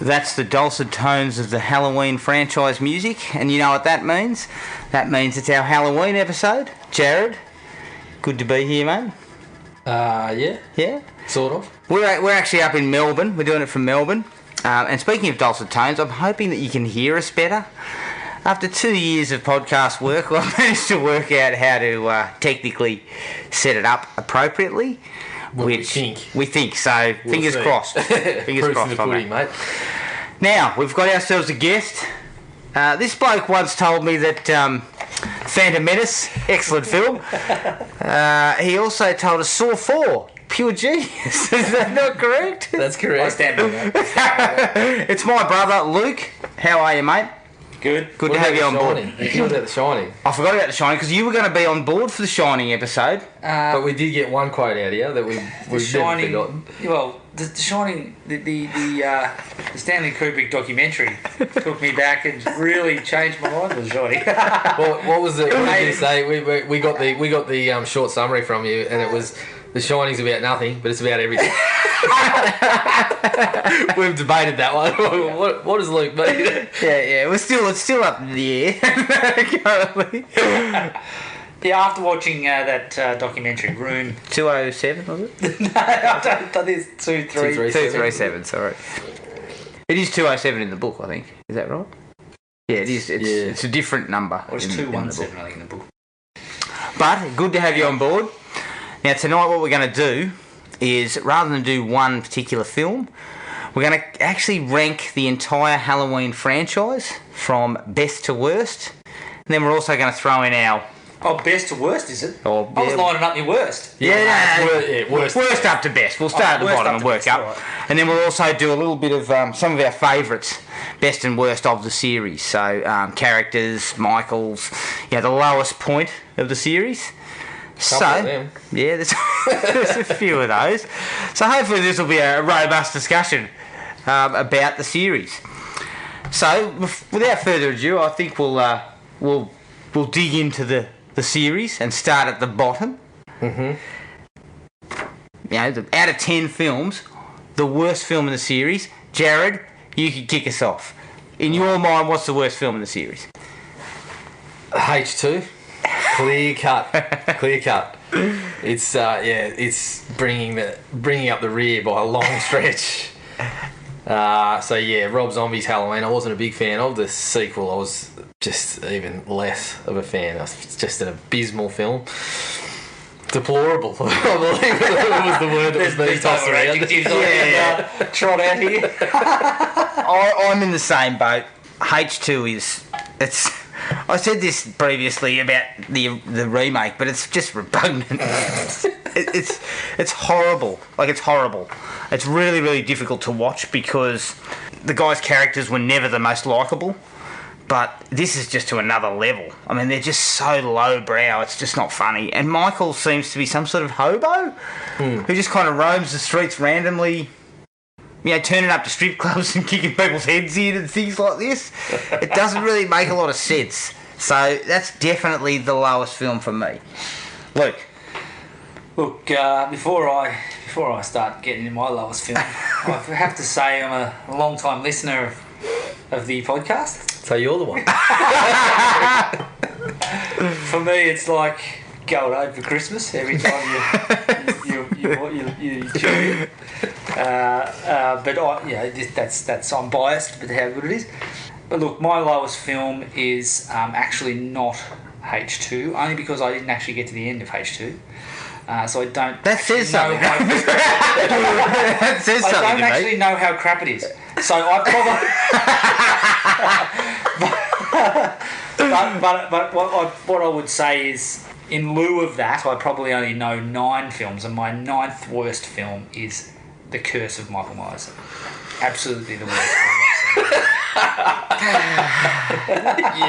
That's the dulcet tones of the Halloween franchise music, and you know what that means? That means it's our Halloween episode. Jared, good to be here, mate. Yeah. Yeah? Sort of. We're actually up in Melbourne. We're doing it from Melbourne. And speaking of dulcet tones, I'm hoping that you can hear us better. After 2 years of podcast work, I've managed to work out how to technically set it up appropriately. Well, we think. So We'll fingers see. crossed. Fingers Proof crossed in the on pudding, that. mate. Now, we've got ourselves a guest. This bloke once told me that Phantom Menace, excellent film. He also told us Saw 4, pure genius. Is that not correct? That's correct. I stand by that. It's my brother, Luke. How are you, mate? Good. Good What to have about you on The board. Shining? You forgot about The Shining. I forgot about The Shining because you were going to be on board for The Shining episode. But we did get one quote out here that we've The never Shining. forgotten. Well, the Shining, the Stanley Kubrick documentary took me back and really changed my mind with The Shining. What was it? What did you say? We got the short summary from you, and it was The Shining's about nothing, but it's about everything. We've debated that one. What does Luke mean? Yeah. It's still up in the air currently. Yeah, after watching that documentary, Room. 207 was it? No, I don't think it's 237. 237. Sorry. It is 207 in the book, I think. Is that right? Yeah, it is. It's a different number. Or it's in the 217, book. I think, in the book. But good to have you on board. Now tonight, what we're going to do is rather than do one particular film, we're going to actually rank the entire Halloween franchise from best to worst. And then we're also going to throw in our Oh, best to worst, is it? Oh, I was yeah. lining up your worst. Worst up to best. We'll start at the worst bottom up and to work best, up. right. And then we'll also do a little bit of some of our favourites, best and worst of the series. So characters, Michaels, the lowest point of the series. Couple of them. Yeah, there's a few of those. So hopefully this will be a robust discussion about the series. So without further ado, I think we'll dig into the series and start at the bottom. Mm-hmm. Out of 10 films, the worst film in the series. Jared, you could kick us off. In your mind, what's the worst film in the series? H2. Clear cut. It's it's bringing up the rear by a long stretch. Rob Zombie's Halloween. I wasn't a big fan of the sequel. I was just even less of a fan. It's just an abysmal film. Deplorable, I believe was the word that was being tossed around. Trot out here. I'm in the same boat. H2 it's. I said this previously about the remake, but it's just repugnant. It's horrible. It's horrible. It's really, really difficult to watch because the guys' characters were never the most likeable. But this is just to another level. I mean, they're just so lowbrow, it's just not funny. And Michael seems to be some sort of hobo who just kind of roams the streets randomly, turning up to strip clubs and kicking people's heads in and things like this. It doesn't really make a lot of sense. So that's definitely the lowest film for me. Luke. Look, before I start getting in my lowest film, I have to say I'm a long-time listener of the podcast. So you're the one. For me, it's like going home for Christmas every time you tune in. That's I'm biased, but how good it is. But look, my lowest film is actually not H2, only because I didn't actually get to the end of H2. So I don't. That says something. That says I something don't to actually me. know how crap it is. So I probably. but what I would say is, in lieu of that, I probably only know 9 films, and my 9th worst film is The Curse of Michael Myers. Absolutely the worst film I've seen.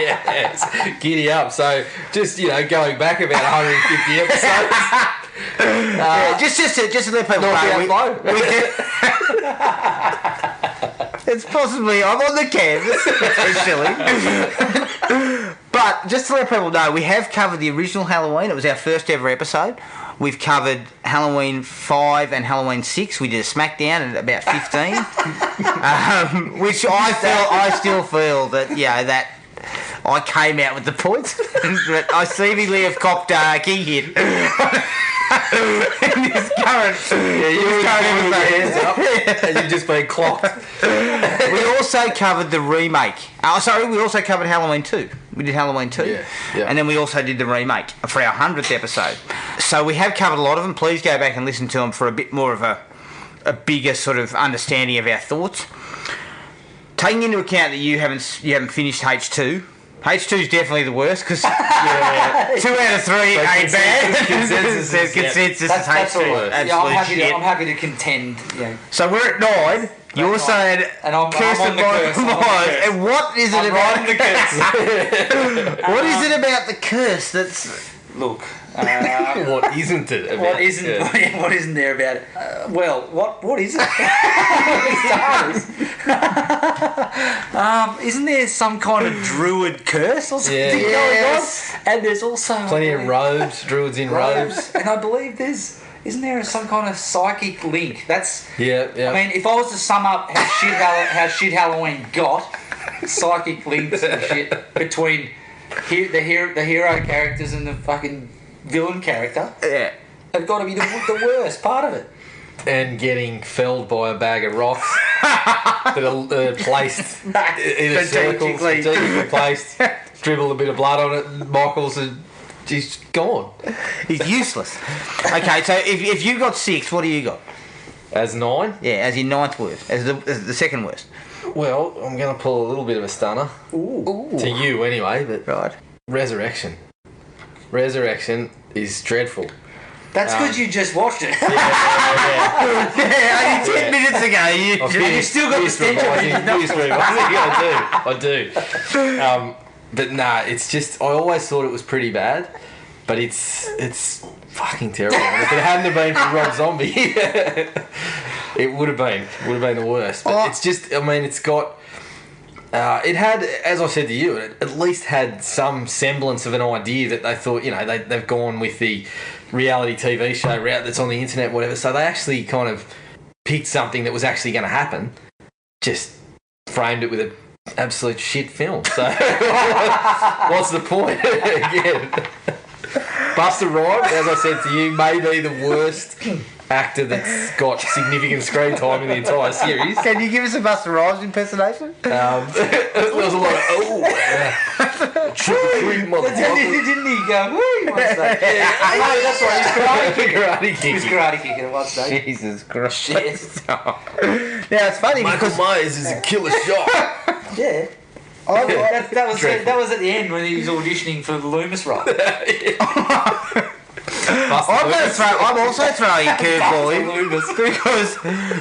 Yes, giddy up. So just going back about 150 episodes. Just to let people Knock know, it's possibly I'm on the canvas, officially. But just to let people know, we have covered the original Halloween. It was our first ever episode. We've covered Halloween 5 and Halloween 6. We did a SmackDown at about 15, which I still feel that that I came out with the points, but I seemingly have copped a king hit. In this current, hands up, and you've just been clocked. We also covered the remake. We also covered Halloween 2. We did Halloween 2. Yeah. And then we also did the remake for our 100th episode. So we have covered a lot of them. Please go back and listen to them for a bit more of a bigger sort of understanding of our thoughts. Taking into account that you haven't finished H2. H2 is definitely the worst because 2 out of 3 ain't bad. Consensus is H2. I'm happy to contend. Yeah. So we're at 9. You're saying and I'm on the curse. And what is it about the curse? What is it about the curse that's... Look. What isn't it about? What isn't there about it? What is it? Isn't there some kind of druid curse or something going on? And there's also plenty of robes, druids in robes. And I believe isn't there some kind of psychic link? That's yeah. I mean, if I was to sum up how shit Halloween got, psychic links and shit between the hero characters and the fucking villain character, have got to be the worst part of it. And getting felled by a bag of rocks that are placed in a circle, strategically placed, dribble a bit of blood on it, and Michael's he's gone. He's useless. Okay, so if you got 6, what do you got? As 9? Yeah, as your 9th worst, as the second worst. Well, I'm going to pull a little bit of a stunner. Ooh. To you anyway, but right. Resurrection is dreadful. That's because you just watched it. Only 10 minutes ago. You still got the stench on you. I do. But nah, it's just, I always thought it was pretty bad, but it's fucking terrible. And if it hadn't have been for Rob Zombie, it would have been the worst. But it's just, I mean, it's got... it had, as I said to you, it at least had some semblance of an idea that they thought, they've gone with the reality TV show route that's on the internet, whatever. So they actually kind of picked something that was actually going to happen, just framed it with an absolute shit film. So what's the point? Again, Busta Rhymes, as I said to you, may be the worst actor that's got significant screen time in the entire series. Can you give us a Busta Rhymes impersonation? There was a lot of trick-or-treat motherfucker. Didn't he go, woo, one stage? No, that's right, he's karate kicking at one stage. Jesus Christ. Shit. Now it's funny Michael because... Myers is a killer shot. Yeah. That was at the end when he was auditioning for the Loomis role. I'm also throwing a curveball in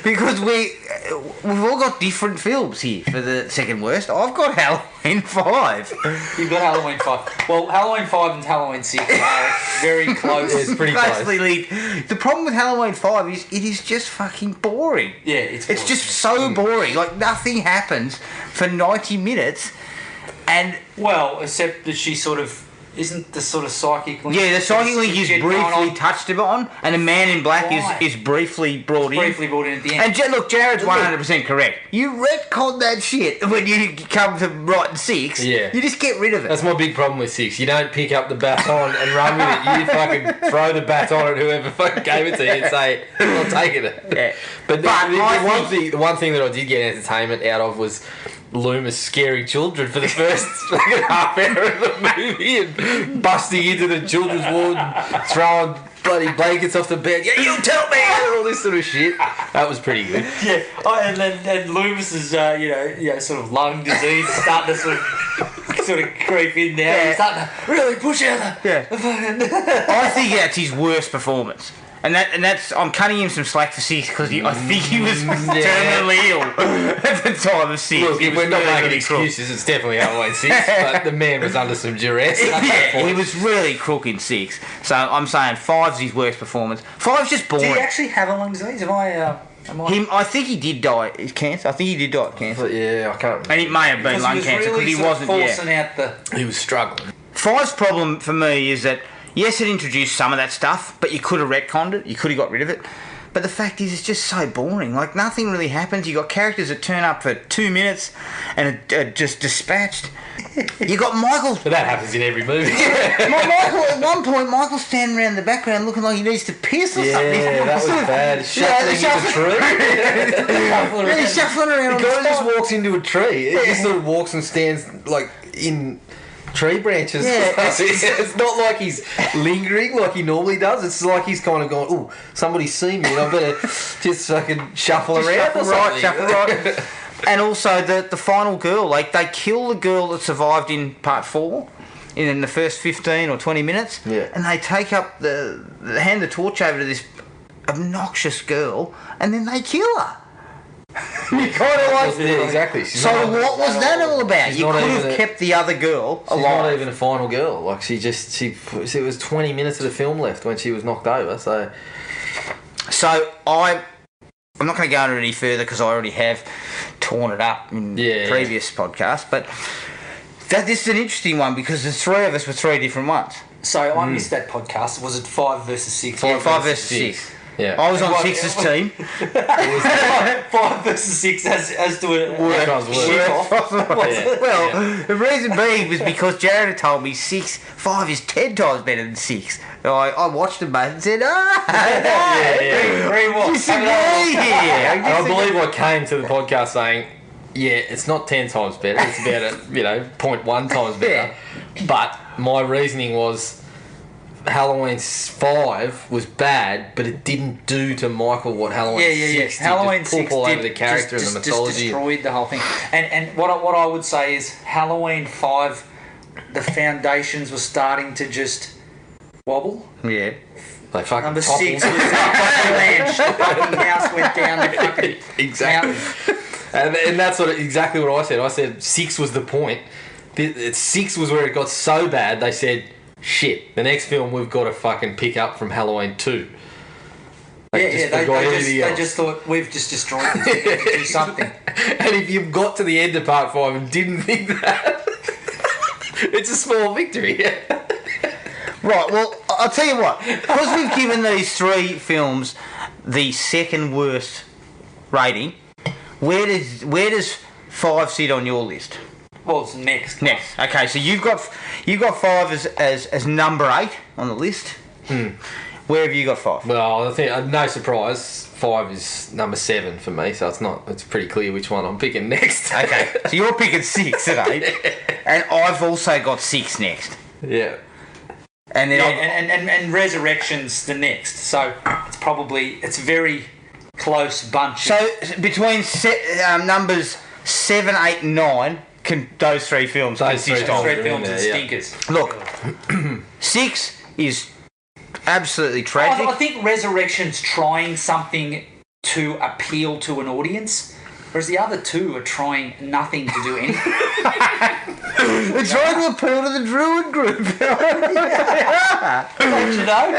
because we've all got different films here for the second worst. I've got Halloween 5. You've got Halloween 5. Well, Halloween 5 and Halloween 6 are very close. It's pretty close. The problem with Halloween 5 is it is just fucking boring. Yeah, it's just so boring. Like nothing happens for 90 minutes, and except that she sort of. Isn't the sort of psychic link? Yeah, the psychic link is briefly touched upon, and the Man in Black is briefly brought in. Briefly brought in at the end. And look, Jared's 100% correct. You retcon that shit when you come to writing 6. Yeah. You just get rid of it. That's my big problem with 6. You don't pick up the baton and run with it. You fucking throw the baton at whoever fucking gave it to you and say, "I'm taking it." Yeah. But the one thing that I did get entertainment out of was Loomis scaring children for the first half hour of the movie and busting into the children's ward and throwing bloody blankets off the bed. Yeah, you tell me, and all this sort of shit. That was pretty good. Yeah, and Loomis's sort of lung disease is starting to sort of creep in now. Yeah. He's starting to really push out the I think that's his worst performance. And that's I'm cutting him some slack for 6 because I think he was terminally ill at the time of 6. Look, if we're not making excuses, it's definitely Halloween 6, but the man was under some duress. He was really crook in 6. So I'm saying 5's his worst performance. 5's just boring. Did he actually have a lung disease? I think he did die of cancer. I think he did die of cancer. Yeah, I can't remember. And it may have been lung cancer because he wasn't forcing out the... He was struggling. 5's problem for me is that Yes, it introduced some of that stuff, but you could have retconned it. You could have got rid of it. But the fact is, it's just so boring. Like, nothing really happens. You got characters that turn up for 2 minutes and are just dispatched. You got Michael. But that happens in every movie. Michael, at one point, Michael's standing around the background looking like he needs to piss or something. Yeah, that was bad. Shuffling into a tree. Yeah, he's shuffling around. The guy just walks into a tree. He just sort of walks and stands like in tree branches. Yeah. It's not like he's lingering like he normally does. It's like he's kind of going, "Oh, somebody's seen me, and I better just fucking shuffle around." Shuffle right. And also the final girl, like they kill the girl that survived in part 4 in the first 15 or 20 minutes. Yeah. And they take up hand the torch over to this obnoxious girl and then they kill her. You kind of like Yeah, exactly. So what was that all about? She's You not could even have kept the other girl She's alive. not even a final girl. Like it was 20 minutes of the film left when she was knocked over. So I'm not going to go into it any further because I already have torn it up in previous podcasts. But this is an interesting one because the three of us were 3 different ones. So I missed that podcast. Was it 5 versus 6? 5 versus 6. Yeah. I was on 6's team. 5 versus 6 as to a shit off. Well, the reason being was because Jared had told me 5 is 10 times better than 6. I watched them both and said, disagree here. And I believe I came to the podcast saying, yeah, it's not 10 times better. It's about 0.1 times better. But my reasoning was Halloween 5 was bad, but it didn't do to Michael what Halloween 6 did. Halloween just 6 all did over the character and the mythology. Just destroyed the whole thing. And what I would say is Halloween 5, the foundations were starting to just wobble. Yeah. They fucking Number toppled. 6 was avalanche. The fucking house went down the fucking Exactly. mountain. And that's exactly what I said. I said 6 was the point. 6 was where it got so bad, they said, shit, the next film we've got to fucking pick up from Halloween 2. They just thought, we've just destroyed this. We have to do something. And if you've got to the end of part 5 and didn't think that, it's a small victory. Right, well, I'll tell you what. Because we've given these 3 films the second worst rating, where does 5 sit on your list? Well, it's next. Next. Okay, so you've got 5 as number 8 on the list. Where have you got 5? Well, I think, no surprise, 5 is number 7 for me, so it's pretty clear which one I'm picking next. Okay, so you're picking 6 at 8, and I've also got 6 next. Yeah. And then and Resurrection's the next, so it's very close bunch. So between numbers 7, 8, and 9, can those 3 films consist of? 3 films and yeah. stinkers. Look, 6 is absolutely tragic. I think Resurrection's trying something to appeal to an audience, whereas the other 2 are trying nothing to do anything. They're trying to appeal to the Druid group. Don't you know?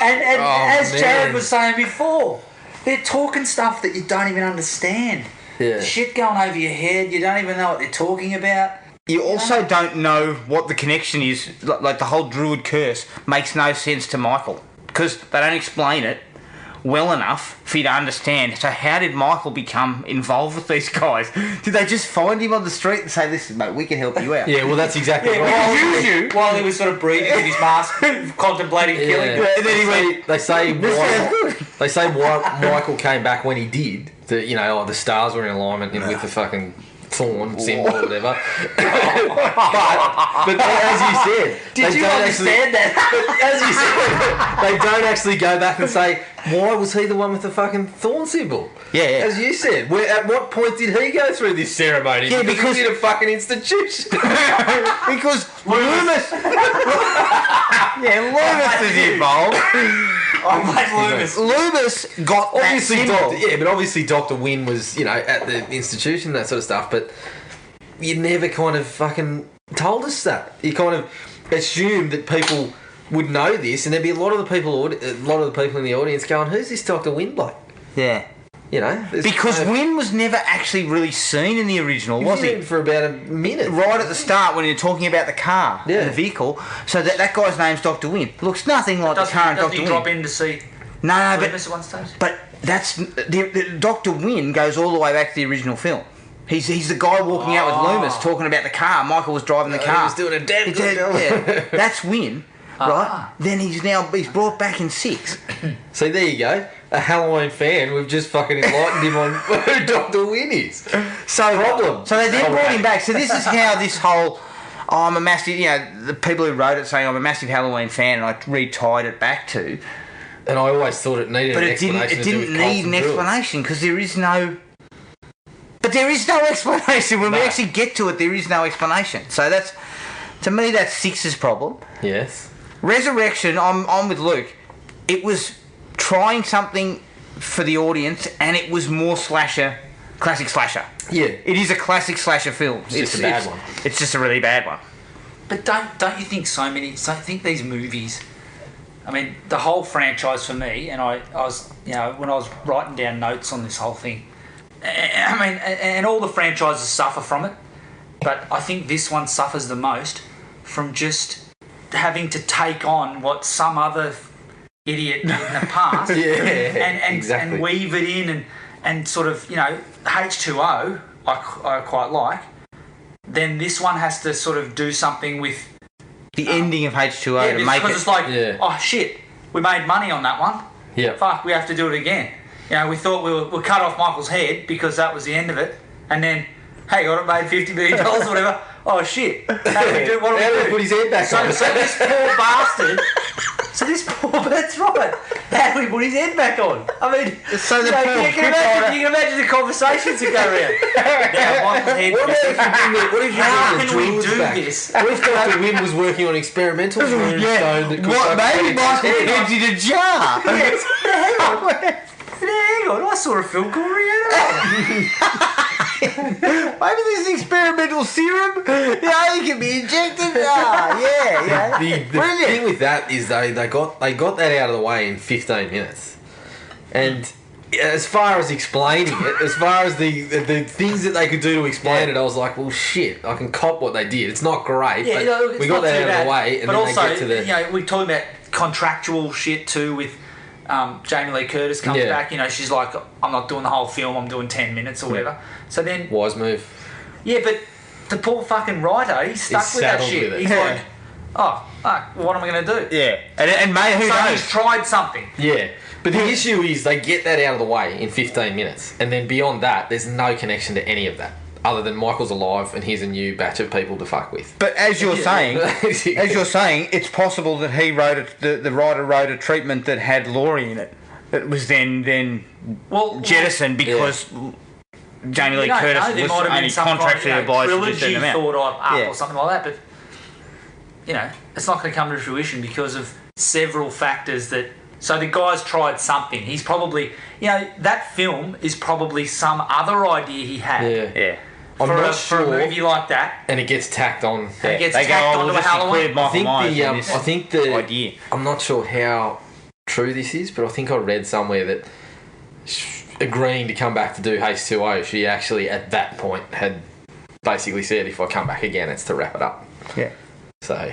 And as man. Jared was saying before, they're talking stuff that you don't even understand. Yeah. Shit going over your head, you don't even know what they're talking about. You also don't know what the connection is. Like the whole Druid curse makes no sense to Michael because they don't explain it well enough for you to understand. So how did Michael become involved with these guys? Did they just find him on the street and say, "Listen, mate, we can help you out"? Yeah, well, that's exactly right. While he was sort of breathing with his mask, contemplating killing. Yeah. And then he went, They say "This sounds good." They say why Michael came back when he did. The stars were in alignment with the fucking thorn symbol or whatever. but as you said, Did you understand that? As you said, they don't actually go back and say why was he the one with the fucking thorn symbol. Yeah. As you said, at what point did he go through this ceremony? Yeah, because he's in a fucking institution. Because Loomis. Loomis is involved. Loomis got Obviously, that symbol. but obviously Dr. Wynn was, at the institution, that sort of stuff, but you never kind of fucking told us that. You kind of assumed that people would know this, and there'd be a lot of the people in the audience going, "Who's this Dr. Wynn bloke?" Yeah. You know, Because Wynn was never actually really seen in the original, was he? for about a minute. Right at the start when you're talking about the car Yeah. and the vehicle. So that guy's name's Dr. Wynn. Looks nothing like the car and Doesn't Dr. he drop Wynn. in to see No, Loomis at one stage? but that's the Dr. Wynn goes all the way back to the original film. He's the guy walking out with Loomis talking about the car. Michael was driving the car. He was doing a damn good job. Yeah, that's Wynn, right? Then he's brought back in 6. So there you go. A Halloween fan, we've just fucking enlightened him on who Dr. Wynn is. So they then brought him back. So this is how this whole I'm a massive, the people who wrote it saying I'm a massive Halloween fan, and I retied it back to. And I always thought it needed But an it didn't. explanation. It to do didn't with need Carlton an Brewers. explanation because there is no. But there is no explanation when we No. actually get to it. There is no explanation. So that's, to me, that's Six's problem. Yes. Resurrection. I'm with Luke. It was trying something for the audience, and it was more slasher, classic slasher. Yeah. It is a classic slasher film. It's just a bad one. It's just a really bad one. But don't you think I think these movies, I mean, the whole franchise for me, and I was, when I was writing down notes on this whole thing, I mean, and all the franchises suffer from it, but I think this one suffers the most from just having to take on what some other idiot in the past and weave it in and sort of, H2O, I quite like. Then this one has to sort of do something with The ending of H2O to make because it. it's like, Yeah. oh shit, we made money on that one. Yeah. Fuck, we have to do it again. We thought we'll cut off Michael's head because that was the end of it, and then, hey, got it made $50 million or whatever. Oh shit, how do we do? What do How do we we do? put his head back on? So this poor bastard. That's right. How do we put his head back on? I mean, So the you can imagine the conversations that go around. Now, Michael's head. What if you How bring the can we jewels do back? this? What if Dr. Wynn was working on experimental moonstone that could What? suck Maybe the Michael head off? emptied a jar. Yes. Hang on, I saw a film called Reanimator. Maybe there's experimental serum. You can be injected. Yeah. The Brilliant. thing with that is they got that out of the way in 15 minutes, and as far as explaining it, as far as the things that they could do to explain it, I was like, well, shit, I can cop what they did. It's not great, Yeah, but we got that out of the way, and but then also, they get to the we're talking about contractual shit too with Jamie Lee Curtis comes Yeah. back. She's like, I'm not doing the whole film, I'm doing 10 minutes or whatever. So then, wise move. yeah, but the poor fucking writer, he's stuck He's with that saddled shit. with it. He's Yeah. like, oh, fuck, what am I going to do? Yeah. And who So knows? he's tried something. Yeah. But the issue is they get that out of the way in 15 minutes, and then beyond that, there's no connection to any of that, other than Michael's alive and here's a new batch of people to fuck with. But as you're saying, it's possible that he wrote the writer wrote a treatment that had Laurie in it. That was then Well, jettisoned because Jamie Lee you don't Curtis know, there was might have been only some contractually kind of, obliged to do trilogy certain amount. thought up Yeah. or something like that, but it's not going to come to fruition because of several factors that. So the guy's tried something. He's probably, that film is probably some other idea he had Yeah. I'm not for a sure. movie like that. And it gets tacked on. And it gets They go, tacked oh, onto we'll a just include Halloween. Michael Myers in I this think the idea. I'm not sure how true this is, but I think I read somewhere that agreeing to come back to do H2O, she actually at that point had basically said, if I come back again, it's to wrap it up. Yeah. So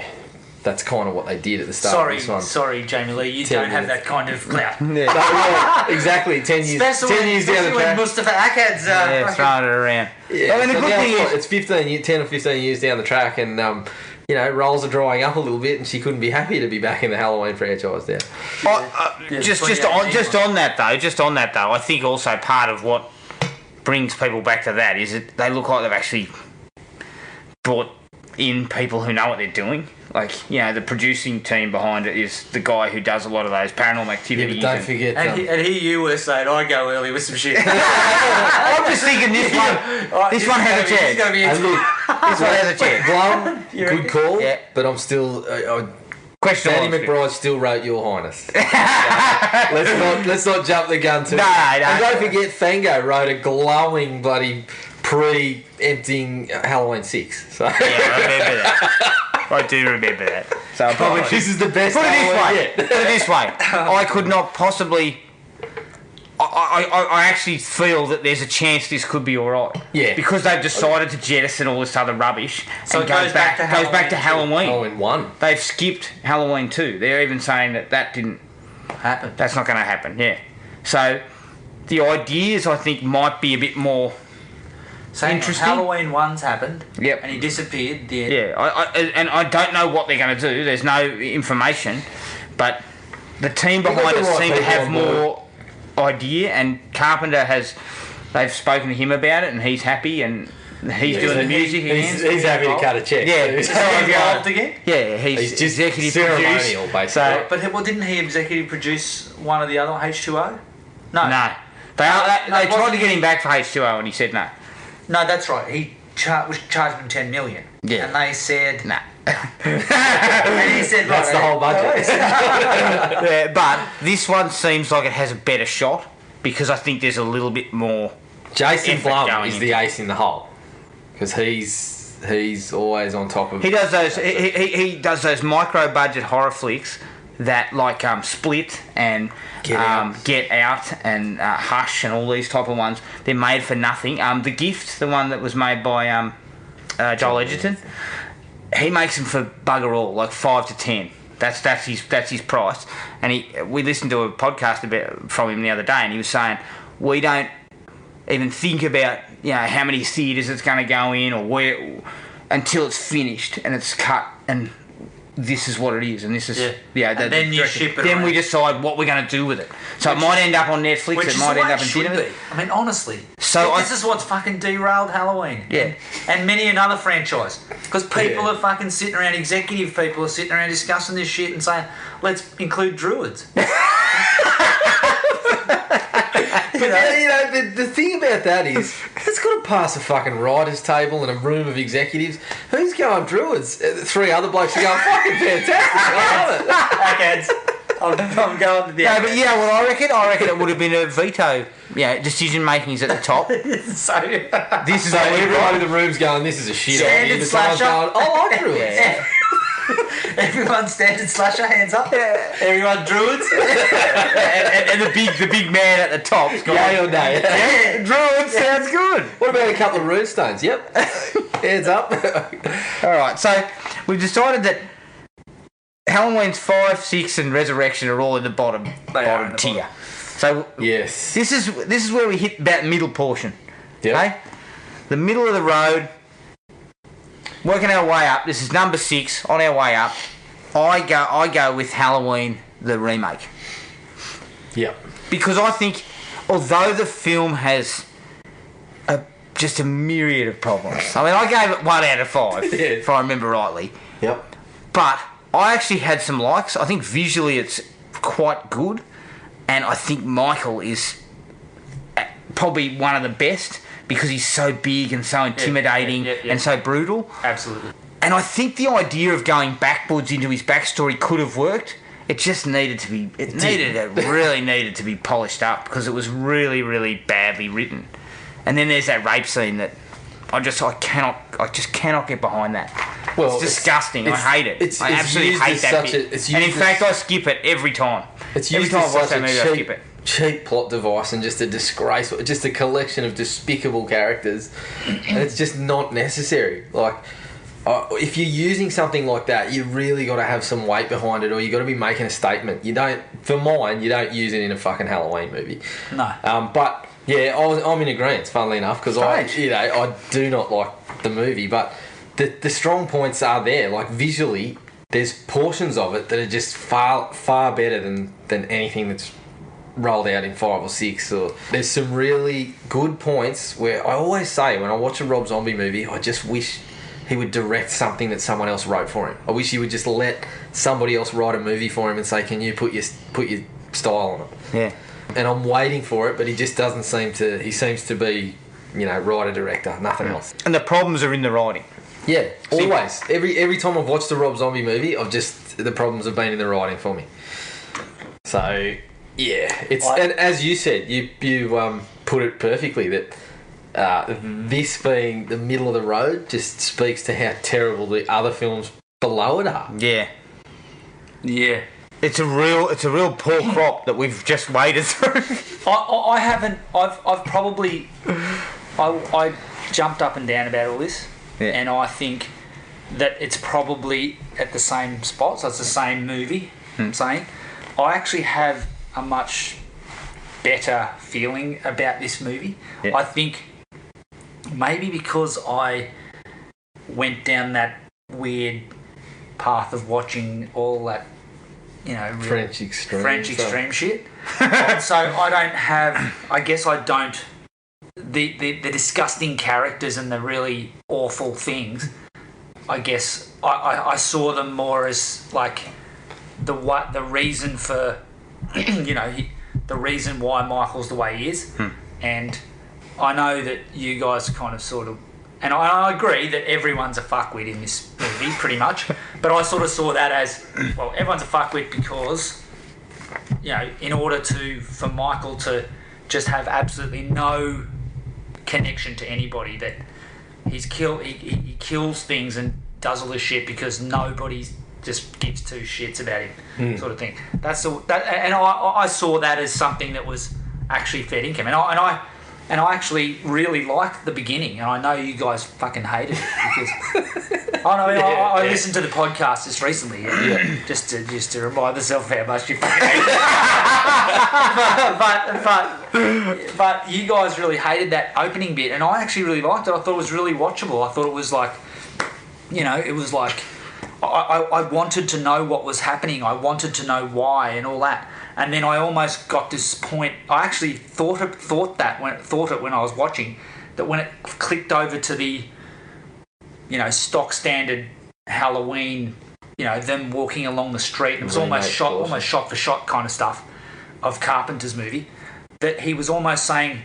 that's kind of what they did at the start of this one. Sorry, Jamie Lee, you 10 don't have minutes. that kind of clout. No, yeah, exactly. 10 years. Especially 10 years down the when track. Mustafa Akkad's Yeah, fucking- throwing it around. Yeah, I mean, the so good now thing is, it's 10 or 15 years down the track, and roles are drying up a little bit, and she couldn't be happy to be back in the Halloween franchise now. just 2018 on that though, I think also part of what brings people back to that is that they look like they've actually brought in people who know what they're doing. Like, the producing team behind it is the guy who does a lot of those paranormal Yeah, activities. but don't forget. And here you were saying, I go early with some shit. I'm just thinking this one. This one has a chance. It's going to be and look, This one has a chance. Blum, You good reckon? call, Yeah. but I'm still. Question Danny mark. McBride still wrote Your Highness. let's not jump the gun too No, much. no. And don't forget, Fango wrote a glowing bloody pre-emptying Halloween 6. So Yeah, I remember that. I do remember that. So I probably this is the best Put it Halloween this way. yet. Put it this way. I could not possibly. I actually feel that there's a chance this could be all right. Yeah. Because they've decided to jettison all this other rubbish. So and it goes back to Halloween. Halloween 1. They've skipped Halloween 2. They're even saying that didn't Happened. That's not going to happen. Yeah. So the ideas I think might be a bit more. Saying Interesting. Halloween 1's happened. Yep. And he disappeared. Yeah. I don't know what they're going to do. There's no information, but the team behind it the right seem to people have on board. more idea. And Carpenter they've spoken to him about it, and he's happy, and he's doing the music again. He's happy to cut a check. Yeah. Is he involved again? Yeah, he's He's just executive ceremonial, producer. basically. But didn't he executive produce one of the other H2O? No. No. They tried wasn't to get he- him back for H2O, and he said no. No, that's right. He was charged him 10 million. Yeah. And they said... Nah. And he said... That's the whole budget. Yeah, but this one seems like it has a better shot because I think there's a little bit more. Jason Effort Blum going is into the ace in the hole. Because he's always on top of... He does those. He does those micro budget horror flicks that like Split and Get Out. Get Out and Hush and all these type of ones. They're made for nothing. The Gift, the one that was made by Joel Edgerton, he makes them for bugger all, like 5 to 10. That's his price. And we listened to a podcast from him the other day, and he was saying we don't even think about how many theatres it's going to go in or where until it's finished and it's cut and this is what it is and this is And then you ship it then we around. decide what we're going to do with it, so it might end up on Netflix, Which it is might the end way up it in should dinner. be. I mean, honestly. So this is what's fucking derailed Halloween. Yeah. And many another franchise. Because people Yeah. are fucking sitting around, executive people are sitting around discussing this shit and saying, let's include druids. But the thing about that is, it's got to pass a fucking writer's table and a room of executives. Who's going druids? 3 other blokes are going fucking fantastic. I love it. Backhands. I'm going to the No, but well, I reckon it would have been a veto. Decision making is at the top. So, This is So what we everyone in the room's going, this is a shit Standard idea. But someone's slasher. going, I like druids. everyone standard slasher, hands up. Everyone druids. and the big man at the top's going, Yay or nay? Druid sounds good. What about a couple of runestones? Yep. Hands up. All right, so we've decided that Halloween's 5, 6, and Resurrection are all in the bottom are in the tier. So Yes. this is where we hit that middle portion. Yep. Okay, the middle of the road. Working our way up. This is number 6 on our way up. I go with Halloween the remake Yep. because I think although the film has just a myriad of problems. I mean, I gave it 1 out of 5 if I remember rightly. Yep. But I actually had some likes. I think visually it's quite good. And I think Michael is probably one of the best because he's so big and so intimidating yeah. and so brutal. Absolutely. And I think the idea of going backwards into his backstory could have worked. It just needed to be... It really needed to be polished up because it was really, really badly written. And then there's that rape scene that I just cannot get behind that. Well, it's disgusting. I hate it. I it's absolutely used hate as that such bit. a- it's And in used fact, as- I skip it every time. It's every used time I as watch such that movie, a I skip it. cheap plot device and just a disgrace, just a collection of despicable characters, and it's just not necessary. Like, if you're using something like that, you really got to have some weight behind it, or you got to be making a statement. You don't, for mine, you don't use it in a fucking Halloween movie. No. But yeah, I'm in agreement. Funnily enough, because I do not like the movie, but the strong points are there. Like visually, there's portions of it that are just far better than anything that's rolled out in 5 or 6. Or there's some really good points where I always say when I watch a Rob Zombie movie, I just wish he would direct something that someone else wrote for him. I wish he would just let somebody else write a movie for him and say, "Can you put your style on it?" Yeah. And I'm waiting for it, but he just doesn't seem to. He seems to be, writer director, nothing else. And the problems are in the writing. Yeah, always. Every time I've watched a Rob Zombie movie, the problems have been in the writing for me. So yeah, it's and as you said, you put it perfectly that this being the middle of the road just speaks to how terrible the other films below it are. Yeah. Yeah. It's a real poor crop that we've just waded through. I haven't. I've probably. I jumped up and down about all this, and I think that it's probably at the same spot. So it's the same movie. I'm saying, I actually have a much better feeling about this movie. Yeah. I think maybe because I went down that weird path of watching all that, French extreme shit. So I don't have. I guess I don't. The disgusting characters and the really awful things. I guess I saw them more as like the reason for, the reason why Michael's the way he is, and I know that you guys kind of sort of. And I agree that everyone's a fuckwit in this movie, pretty much. But I sort of saw that as, well, everyone's a fuckwit because, in order for Michael to just have absolutely no connection to anybody, that he kills things and does all this shit because nobody just gives two shits about him, sort of thing. And I saw that as something that was actually fair income. And I actually really liked the beginning, and I know you guys fucking hated it because I listened to the podcast just recently, just to remind myself how much you fucking hated it. but you guys really hated that opening bit, and I actually really liked it. I thought it was really watchable. I thought it was like, it was like I wanted to know what was happening. I wanted to know why and all that. And then I almost got this point. I actually thought it when I was watching, that when it clicked over to the, stock standard Halloween, them walking along the street, and it was almost shot for shot kind of stuff of Carpenter's movie, that he was almost saying,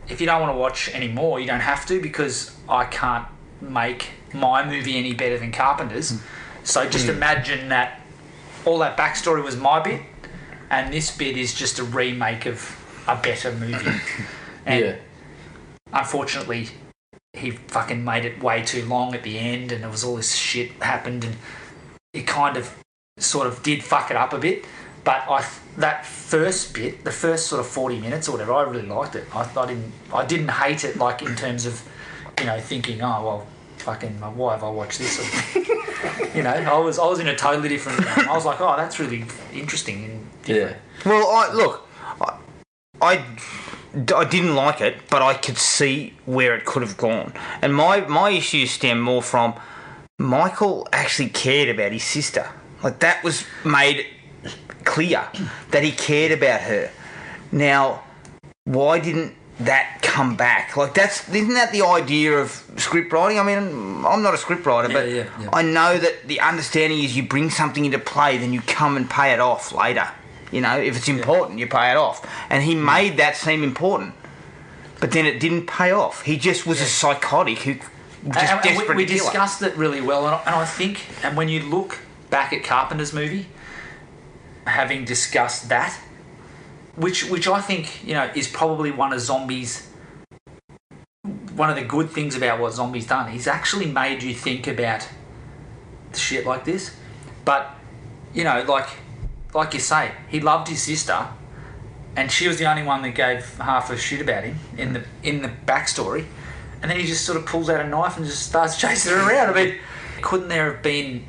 if you don't want to watch anymore, you don't have to, because I can't make my movie any better than Carpenter's. So just imagine that all that backstory was my bit, and this bit is just a remake of a better movie. And unfortunately, he fucking made it way too long at the end, and there was all this shit happened, and it kind of sort of did fuck it up a bit. But that first bit, the first sort of 40 minutes or whatever, I really liked it. I didn't hate it, like in terms of, thinking, oh well, fucking, why have I watched this? I was in a totally different. I was like, oh, that's really interesting and different. Yeah. Well, I didn't like it, but I could see where it could have gone. And my issues stem more from Michael actually cared about his sister. Like, that was made clear that he cared about her. Now, why didn't that come back? Like, isn't that the idea of script writing? I mean, I'm not a script writer, but I know that the understanding is you bring something into play, then you come and pay it off later. If it's important, you pay it off. And he made that seem important, but then it didn't pay off. He just was a psychotic who just desperate. We discussed it really well, and I think, and when you look back at Carpenter's movie, having discussed that, which I think is probably one of the good things about what Zombie's done. He's actually made you think about shit like this, but like you say, he loved his sister, and she was the only one that gave half a shit about him in the backstory, and then he just sort of pulls out a knife and just starts chasing her around. I mean, couldn't there have been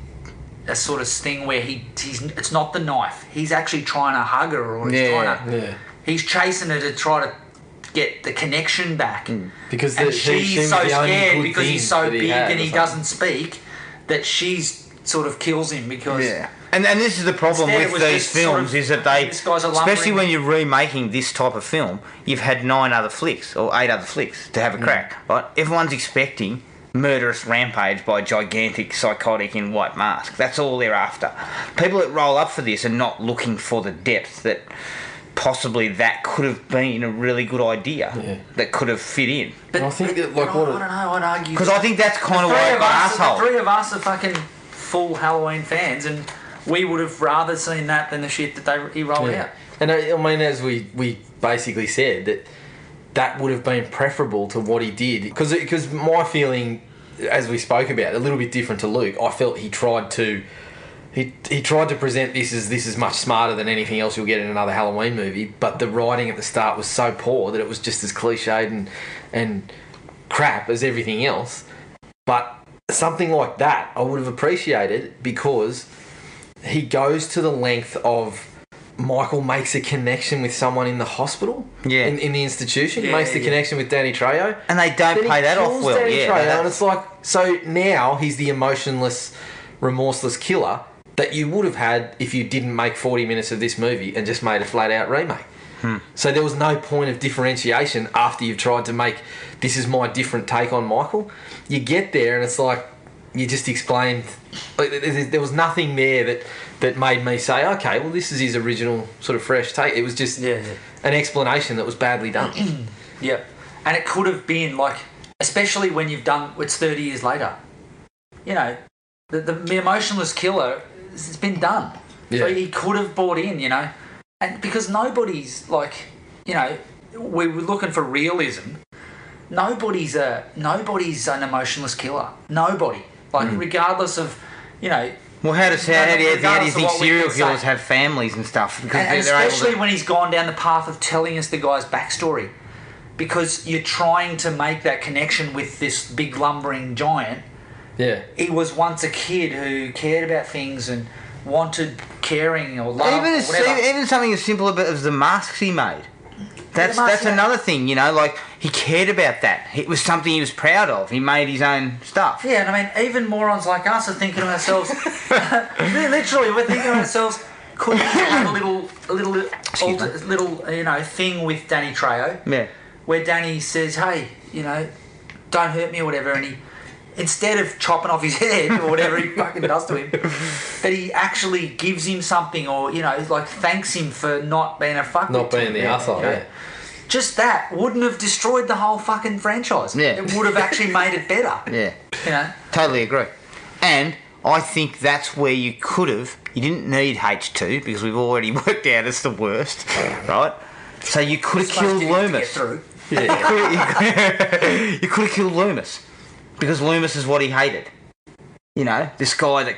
a sort of thing where it's not the knife, he's actually trying to hug her, or he's chasing her to try to get the connection back, because she's so scared because he's so big and he doesn't speak, that she's sort of kills him because and this is the problem with these films, is that they, especially when you're remaking this type of film, you've had 9 other flicks or 8 other flicks to have a crack, right? Everyone's expecting murderous rampage by a gigantic psychotic in white mask. That's all they're after. People that roll up for this are not looking for the depth that possibly that could have been a really good idea that could have fit in. But I think that, I don't know, I'd argue, because I think that's kind of like an asshole. The 3 of us are fucking full Halloween fans, and we would have rather seen that than the shit that he rolled out. And I mean, as we basically said, that would have been preferable to what he did, because my feeling, as we spoke about, a little bit different to Luke. I felt he tried to he tried to present this as much smarter than anything else you'll get in another Halloween movie, but the writing at the start was so poor that it was just as cliched and crap as everything else. But something like that I would have appreciated, because he goes to the length of Michael makes a connection with someone in the hospital, in the institution. He makes the connection with Danny Trejo, and they don't play that off well. Danny Trejo, and it's like, so now he's the emotionless, remorseless killer that you would have had if you didn't make 40 minutes of this movie and just made a flat out remake. So there was no point of differentiation after you've tried to make, this is my different take on Michael. You get there and it's like, you just explained, there was nothing there that made me say, okay, well, this is his original sort of fresh take. It was just an explanation that was badly done. Yep. And it could have been like, especially when you've done, it's 30 years later. You know, the emotionless killer, it's been done. Yeah. So he could have bought in, you know. And because nobody's like, you know, we were looking for realism. Nobody's an emotionless killer. Nobody. Like, regardless of, you know. Well, how do you think serial killers have families and stuff? Because and especially when he's gone down the path of telling us the guy's backstory. Because you're trying to make that connection with this big lumbering giant. Yeah. He was once a kid who cared about things and wanted caring or love or whatever. Even something as simple as the masks he made. That's another thing, you know, like, he cared about that. It was something he was proud of. He made his own stuff. Yeah, and I mean, even morons like us are thinking to ourselves, literally, we're thinking to ourselves, could we have a little, you know, thing with Danny Trejo, where Danny says, hey, you know, don't hurt me or whatever, and he, instead of chopping off his head or whatever he fucking does to him, that he actually gives him something, or, you know, like, thanks him for not being a fucking... Not being the arsehole, yeah. Just that wouldn't have destroyed the whole fucking franchise. Yeah. It would have actually made it better. Yeah. You know? Totally agree. And I think that's where you could have... You didn't need H2 because we've already worked out it's the worst, right? So you could have killed Loomis. Yeah. You could have killed Loomis because Loomis is what he hated. You know, this guy that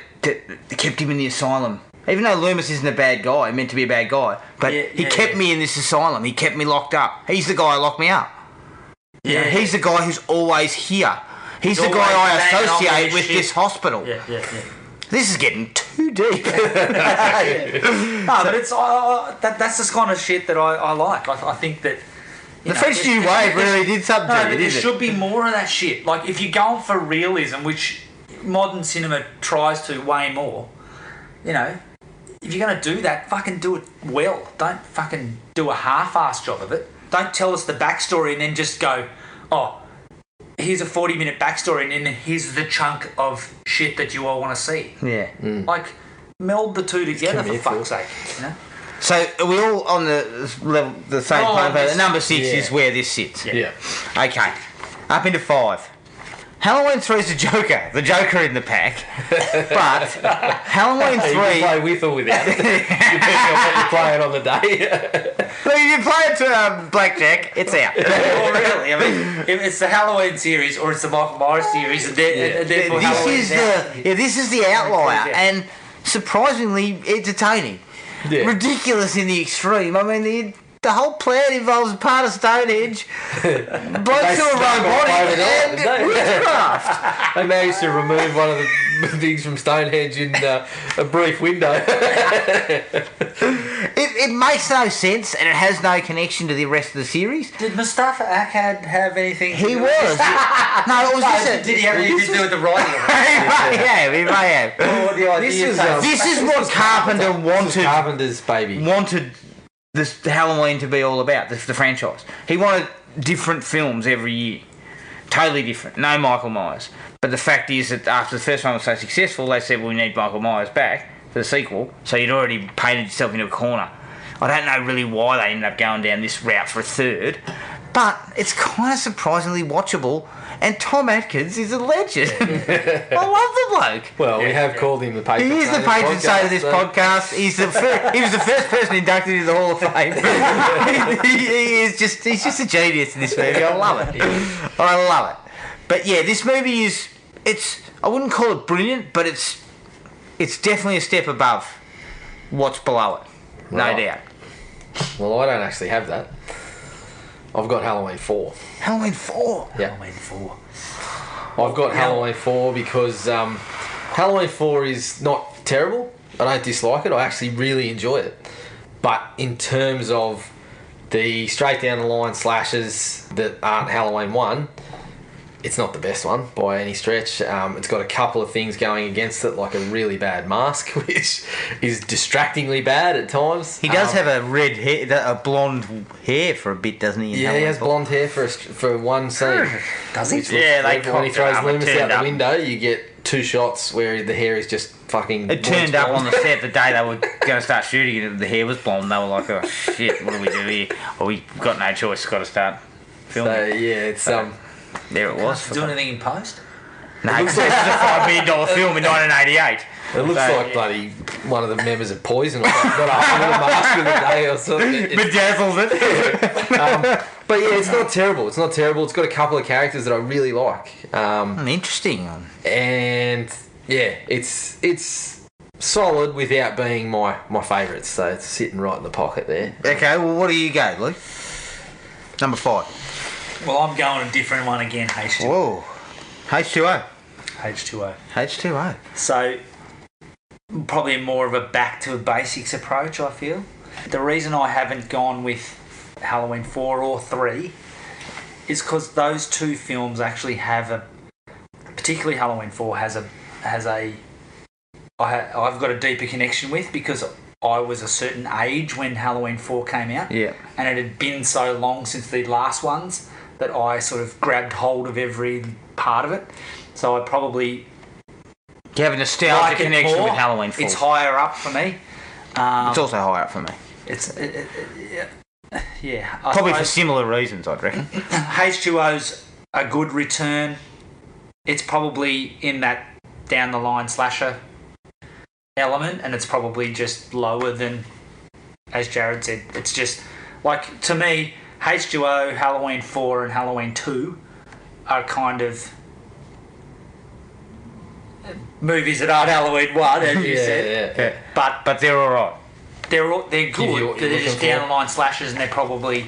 kept him in the asylum. Even though Loomis isn't a bad guy, meant to be a bad guy, but he kept me in this asylum. He kept me locked up. He's the guy who locked me up. Yeah, he's the guy who's always here. He's the guy I associate with this hospital. Yeah. This is getting too deep. No, but it's that's the kind of shit that I like. I think that the French New Wave really did something to it. There should be more of that shit. Like, if you're going for realism, which modern cinema tries to way more, you know. If you're going to do that, fucking do it well. Don't fucking do a half-assed job of it. Don't tell us the backstory and then just go, oh, here's a 40-minute backstory and then here's the chunk of shit that you all want to see. Yeah. Like, meld the two together, for fuck's sake. You know? So are we all on the level, the same plane? Number 6 is where this sits. Yeah. Okay. Up into 5. Halloween 3 is the Joker in the pack, but Halloween 3... You can play with or without it, depending on what you're playing on the day. Well, if you play it to blackjack, it's out. Well, really, I mean, if it's the Halloween series or it's the Michael Myers series, and this is the outlier, and surprisingly entertaining. Yeah. Ridiculous in the extreme. I mean, the whole plan involves part of Stonehenge, blokes who are robotic, and witchcraft. They managed to remove one of the things from Stonehenge in a brief window. It makes no sense, and it has no connection to the rest of the series. Did Mustafa Akkad have anything to do with was. No, it was just did he have anything to do with the writing? He may have. This is what Carpenter wanted. This is Carpenter's baby. Wanted this Halloween to be all about, the franchise. He wanted different films every year. Totally different. No Michael Myers. But the fact is that after the first one was so successful, they said, well, we need Michael Myers back for the sequel. So you'd already painted yourself into a corner. I don't know really why they ended up going down this route for a third, but it's kind of surprisingly watchable, and Tom Atkins is a legend. I love the bloke. Well, we have called him the patron. He is the patron saint of this podcast. He was the first person inducted into the Hall of Fame. he's just a genius in this movie. I love it. I love it. But yeah, this movie I wouldn't call it brilliant, but it's it's definitely a step above what's below it. No Right. doubt. Well, I don't actually have that. I've got Halloween 4. Halloween 4. Yeah. Halloween 4. I've got Halloween 4 because Halloween 4 is not terrible. I don't dislike it. I actually really enjoy it. But in terms of the straight down the line slashes that aren't Halloween 1, it's not the best one by any stretch. It's got a couple of things going against it, like a really bad mask, which is distractingly bad at times. He does have a red hair, a blonde hair for a bit, doesn't he? in Yeah, he Halloween has 4? blonde hair for one scene. Does he? Yeah, they when he cocked throws it up, it Loomis turned out the up. window, you get 2 shots where the hair is just fucking. It turned bleached up blonde. on the set the day they were going to start shooting and the hair was blonde. They were like, oh shit, what do we do here? Well, we've got no choice, got to start filming. So yeah, it's There it was. Do anything in post? No, this is a $5 million film in 1988. It looks So, like bloody one of the members of Poison or something. Got up with a mask of the day or something. Bedazzles it. But yeah, it's not terrible. It's not terrible. It's got a couple of characters that I really like. Interesting. And yeah, it's solid without being my favourite. So it's sitting right in the pocket there. Okay, well, what do you go, Luke? Number 5. Well, I'm going a different one again, H2O. Whoa. H2O. H2O. H2O. So, probably more of a back to basics approach, I feel. The reason I haven't gone with Halloween 4 or 3 is because those two films actually have particularly Halloween 4 I've got a deeper connection with, because I was a certain age when Halloween 4 came out. Yeah. And it had been so long since the last ones that I sort of grabbed hold of every part of it. So I probably You have a nostalgia like it connection more. with Halloween 4. It's higher up for me. It's also higher up for me. Yeah. Probably for suppose similar reasons, I'd reckon. H2O's a good return. It's probably in that down the line slasher element, and it's probably just lower than, as Jared said, it's just like, to me, H2O, Halloween 4 and Halloween 2 are kind of movies that aren't Halloween 1, as you said. Yeah. But They're alright. they're you good. what you're They're just looking down for. the line slashers, and they're probably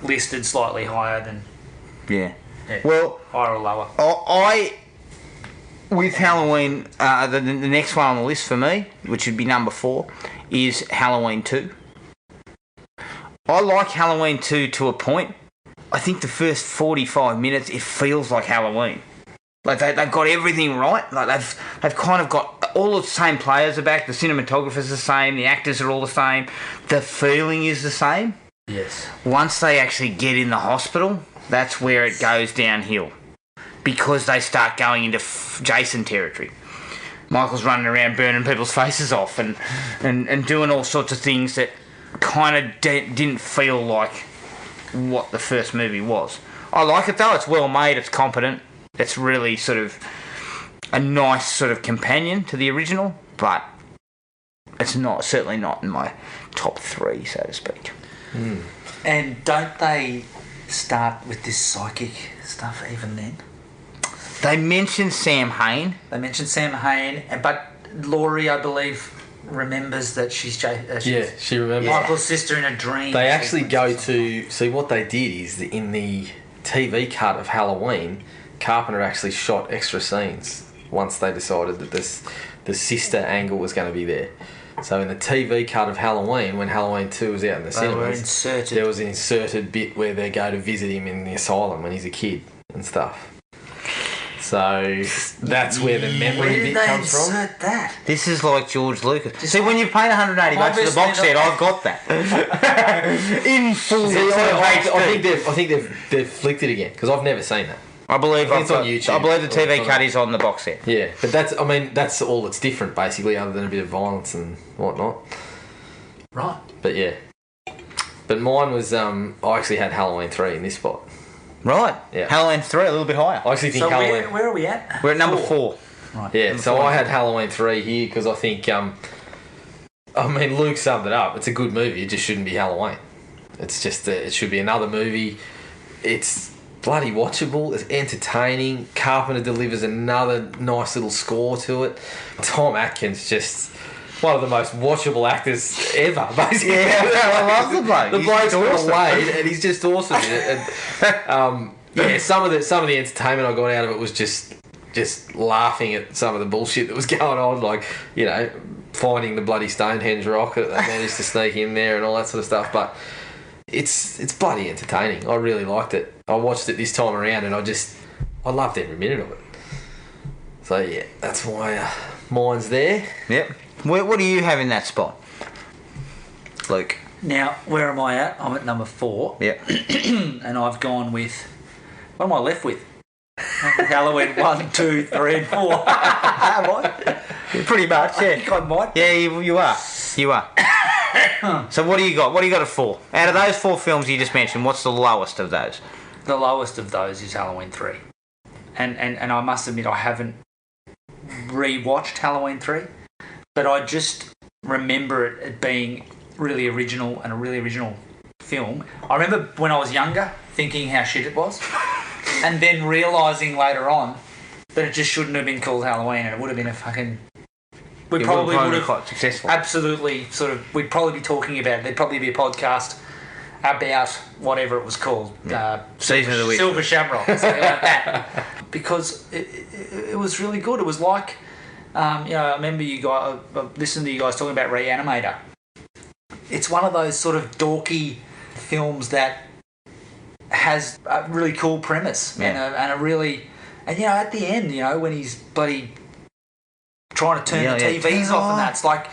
listed slightly higher than Yeah. Yeah. Well, higher or lower. I with Halloween, the next one on the list for me, which would be number 4, is Halloween 2. I like Halloween 2 to a point. I think the first 45 minutes, it feels like Halloween. Like they've got everything right. Like they've kind of got all the same players are back. The cinematographer's the same. The actors are all the same. The feeling is the same. Yes. Once they actually get in the hospital, that's where it goes downhill, because they start going into Jason territory. Michael's running around burning people's faces off and doing all sorts of things that kind of didn't feel like what the first movie was. I like it though. It's well made. It's competent. It's really sort of a nice sort of companion to the original, but it's certainly not in my top 3, so to speak. And don't they start with this psychic stuff even then? They mentioned Sam Hain. They mentioned Sam Hain, but Laurie, I believe, remembers that she's Yeah, she remembers. Michael's sister in a dream. They actually go to see what they did is that in the TV cut of Halloween, Carpenter actually shot extra scenes once they decided that the sister angle was going to be there. So in the TV cut of Halloween, when Halloween 2 was out in the They were cinemas, inserted. there was an inserted bit where they go to visit him in the asylum when he's a kid and stuff. So that's where the Where memory did bit they comes from. insert that? This is like George Lucas. See, when you pay 180 bucks for the box Obviously set, not. I've got that in full. See, I think they've flicked it again because I've never seen that. I believe I think it's I've on got- YouTube. I believe the TV Or- cut is on the box set. Yeah, but that's all that's different basically, other than a bit of violence and whatnot. Right. But yeah, but mine was I actually had Halloween 3 in this spot. Right. Yeah. Halloween 3, a little bit higher. I actually think So Halloween. where are we at? We're at number 4. Right. Yeah, so I had Halloween 3 here because I think Luke summed it up. It's a good movie. It just shouldn't be Halloween. It's just it should be another movie. It's bloody watchable. It's entertaining. Carpenter delivers another nice little score to it. Tom Atkins just one of the most watchable actors ever, basically. Yeah, I love the bloke. The He's bloke's got awesome. Wade, and he's just awesome in it. And, yeah, some of the entertainment I got out of it was just laughing at some of the bullshit that was going on, like, you know, finding the bloody Stonehenge rock that they managed to sneak in there and all that sort of stuff. But it's bloody entertaining. I really liked it. I watched it this time around and I loved every minute of it. So yeah, that's why mine's there. Yep. What do you have in that spot, Luke? Now, where am I at? I'm at number 4. Yep. And I've gone with... What am I left with? Halloween 1, 2, 3 and 4. Am I? Pretty much, I yeah. think I might. Yeah, you are. You are. So what do you got? What do you got at 4? Out of those 4 films you just mentioned, what's the lowest of those? The lowest of those is Halloween 3. And I must admit I haven't rewatched Halloween 3, but I just remember it being really original and a really original film. I remember when I was younger thinking how shit it was and then realising later on that it just shouldn't have been called Halloween and it would have been a fucking... We probably would have quite successful. absolutely we'd probably be talking about it. There'd probably be a podcast about whatever it was called. Season of the Witch. Silver Shamrock, something like that. Because it was really good. It was like, I remember you guys, listening to you guys talking about Reanimator. It's one of those sort of dorky films that has a really cool premise and a really... And, at the end, when he's bloody trying to turn the TVs off and that, it's like...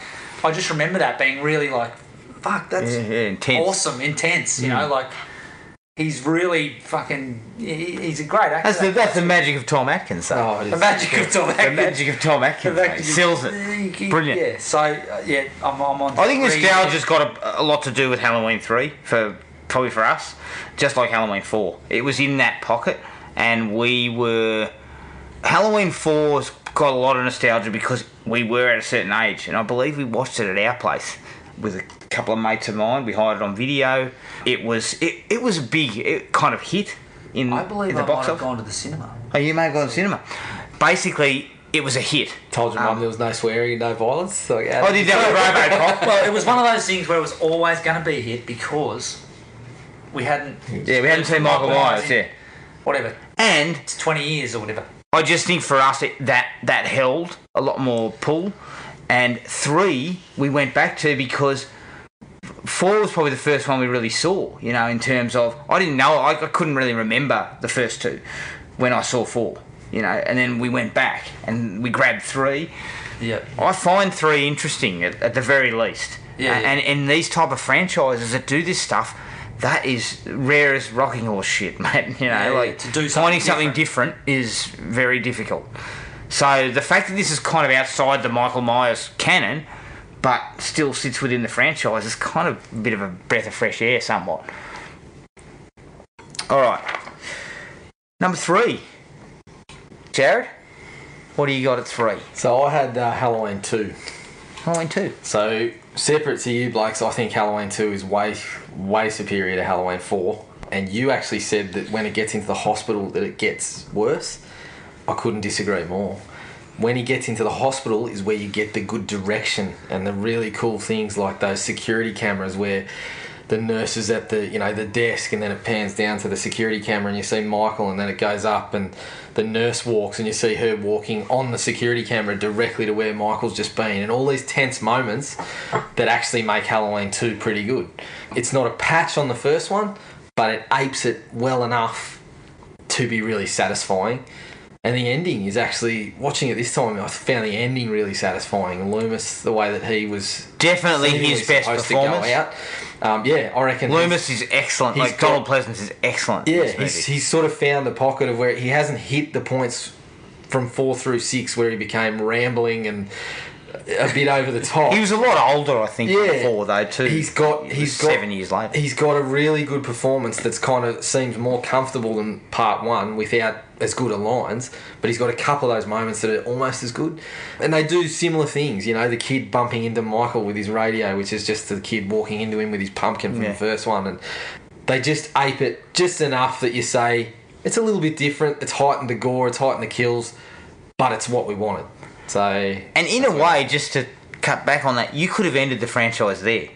I just remember that being really like, fuck, that's intense. awesome, intense, like... He's really fucking... He's a great actor. That's the magic of Tom Atkins, though. Oh, it is. The magic of Tom Atkins. The magic of Tom Atkins. Mate. Sells it. Brilliant. Yeah, so, I'm on... I think 3. nostalgia's got a lot to do with Halloween 3, probably for us, just like Halloween 4. It was in that pocket, and we were... Halloween 4's got a lot of nostalgia because we were at a certain age, and I believe we watched it at our place with a couple of mates of mine. We hired it on video. It was a big kind of hit in I believe in the I box might have office. gone to the cinema. Oh, you may have gone to cinema. Basically, it was a hit. Told your mum there was no swearing and no violence. Like, I did that with Robocop. Well, it was one of those things where it was always going to be a hit because we hadn't... Yeah, we hadn't seen Michael Myers, yeah. Whatever. And It's 20 years or whatever. I just think for us that held a lot more pull. And 3 we went back to because 4 was probably the first one we really saw, in terms of... I didn't know, I couldn't really remember the first 2 when I saw 4, and then we went back and we grabbed 3. Yeah. I find 3 interesting at the very least. Yeah. And in these type of franchises that do this stuff, that is rare as rocking horse shit, mate. To do finding something different is very difficult. So the fact that this is kind of outside the Michael Myers canon, but still sits within the franchise, is kind of a bit of a breath of fresh air, somewhat. All right, number 3, Jared. What do you got at 3? So I had Halloween 2. Halloween 2. So separate to you, Blakes, I think Halloween 2 is way superior to Halloween 4. And you actually said that when it gets into the hospital that it gets worse. I couldn't disagree more. When he gets into the hospital is where you get the good direction and the really cool things like those security cameras where the nurse is at the the desk and then it pans down to the security camera and you see Michael and then it goes up and the nurse walks and you see her walking on the security camera directly to where Michael's just been, and all these tense moments that actually make Halloween 2 pretty good. It's not a patch on the first one, but it apes it well enough to be really satisfying. And the ending is actually, watching it this time, I found the ending really satisfying. Loomis, the way that he was... Definitely his best performance. To go out. I reckon... Loomis is excellent. Donald Pleasance is excellent. Yeah, he's sort of found the pocket of where he hasn't hit the points from 4 through 6 where he became rambling and a bit over the top. He was a lot older, I think, before, though, too. He's got 7 years later. He's got a really good performance that's kind of seems more comfortable than part 1 without as good a lines, but he's got a couple of those moments that are almost as good. And they do similar things, the kid bumping into Michael with his radio, which is just the kid walking into him with his pumpkin from the first one. And they just ape it just enough that you say, it's a little bit different. It's heightened the gore, it's heightened the kills, but it's what we wanted. So, And in a way, just to cut back on that, you could have ended the franchise there.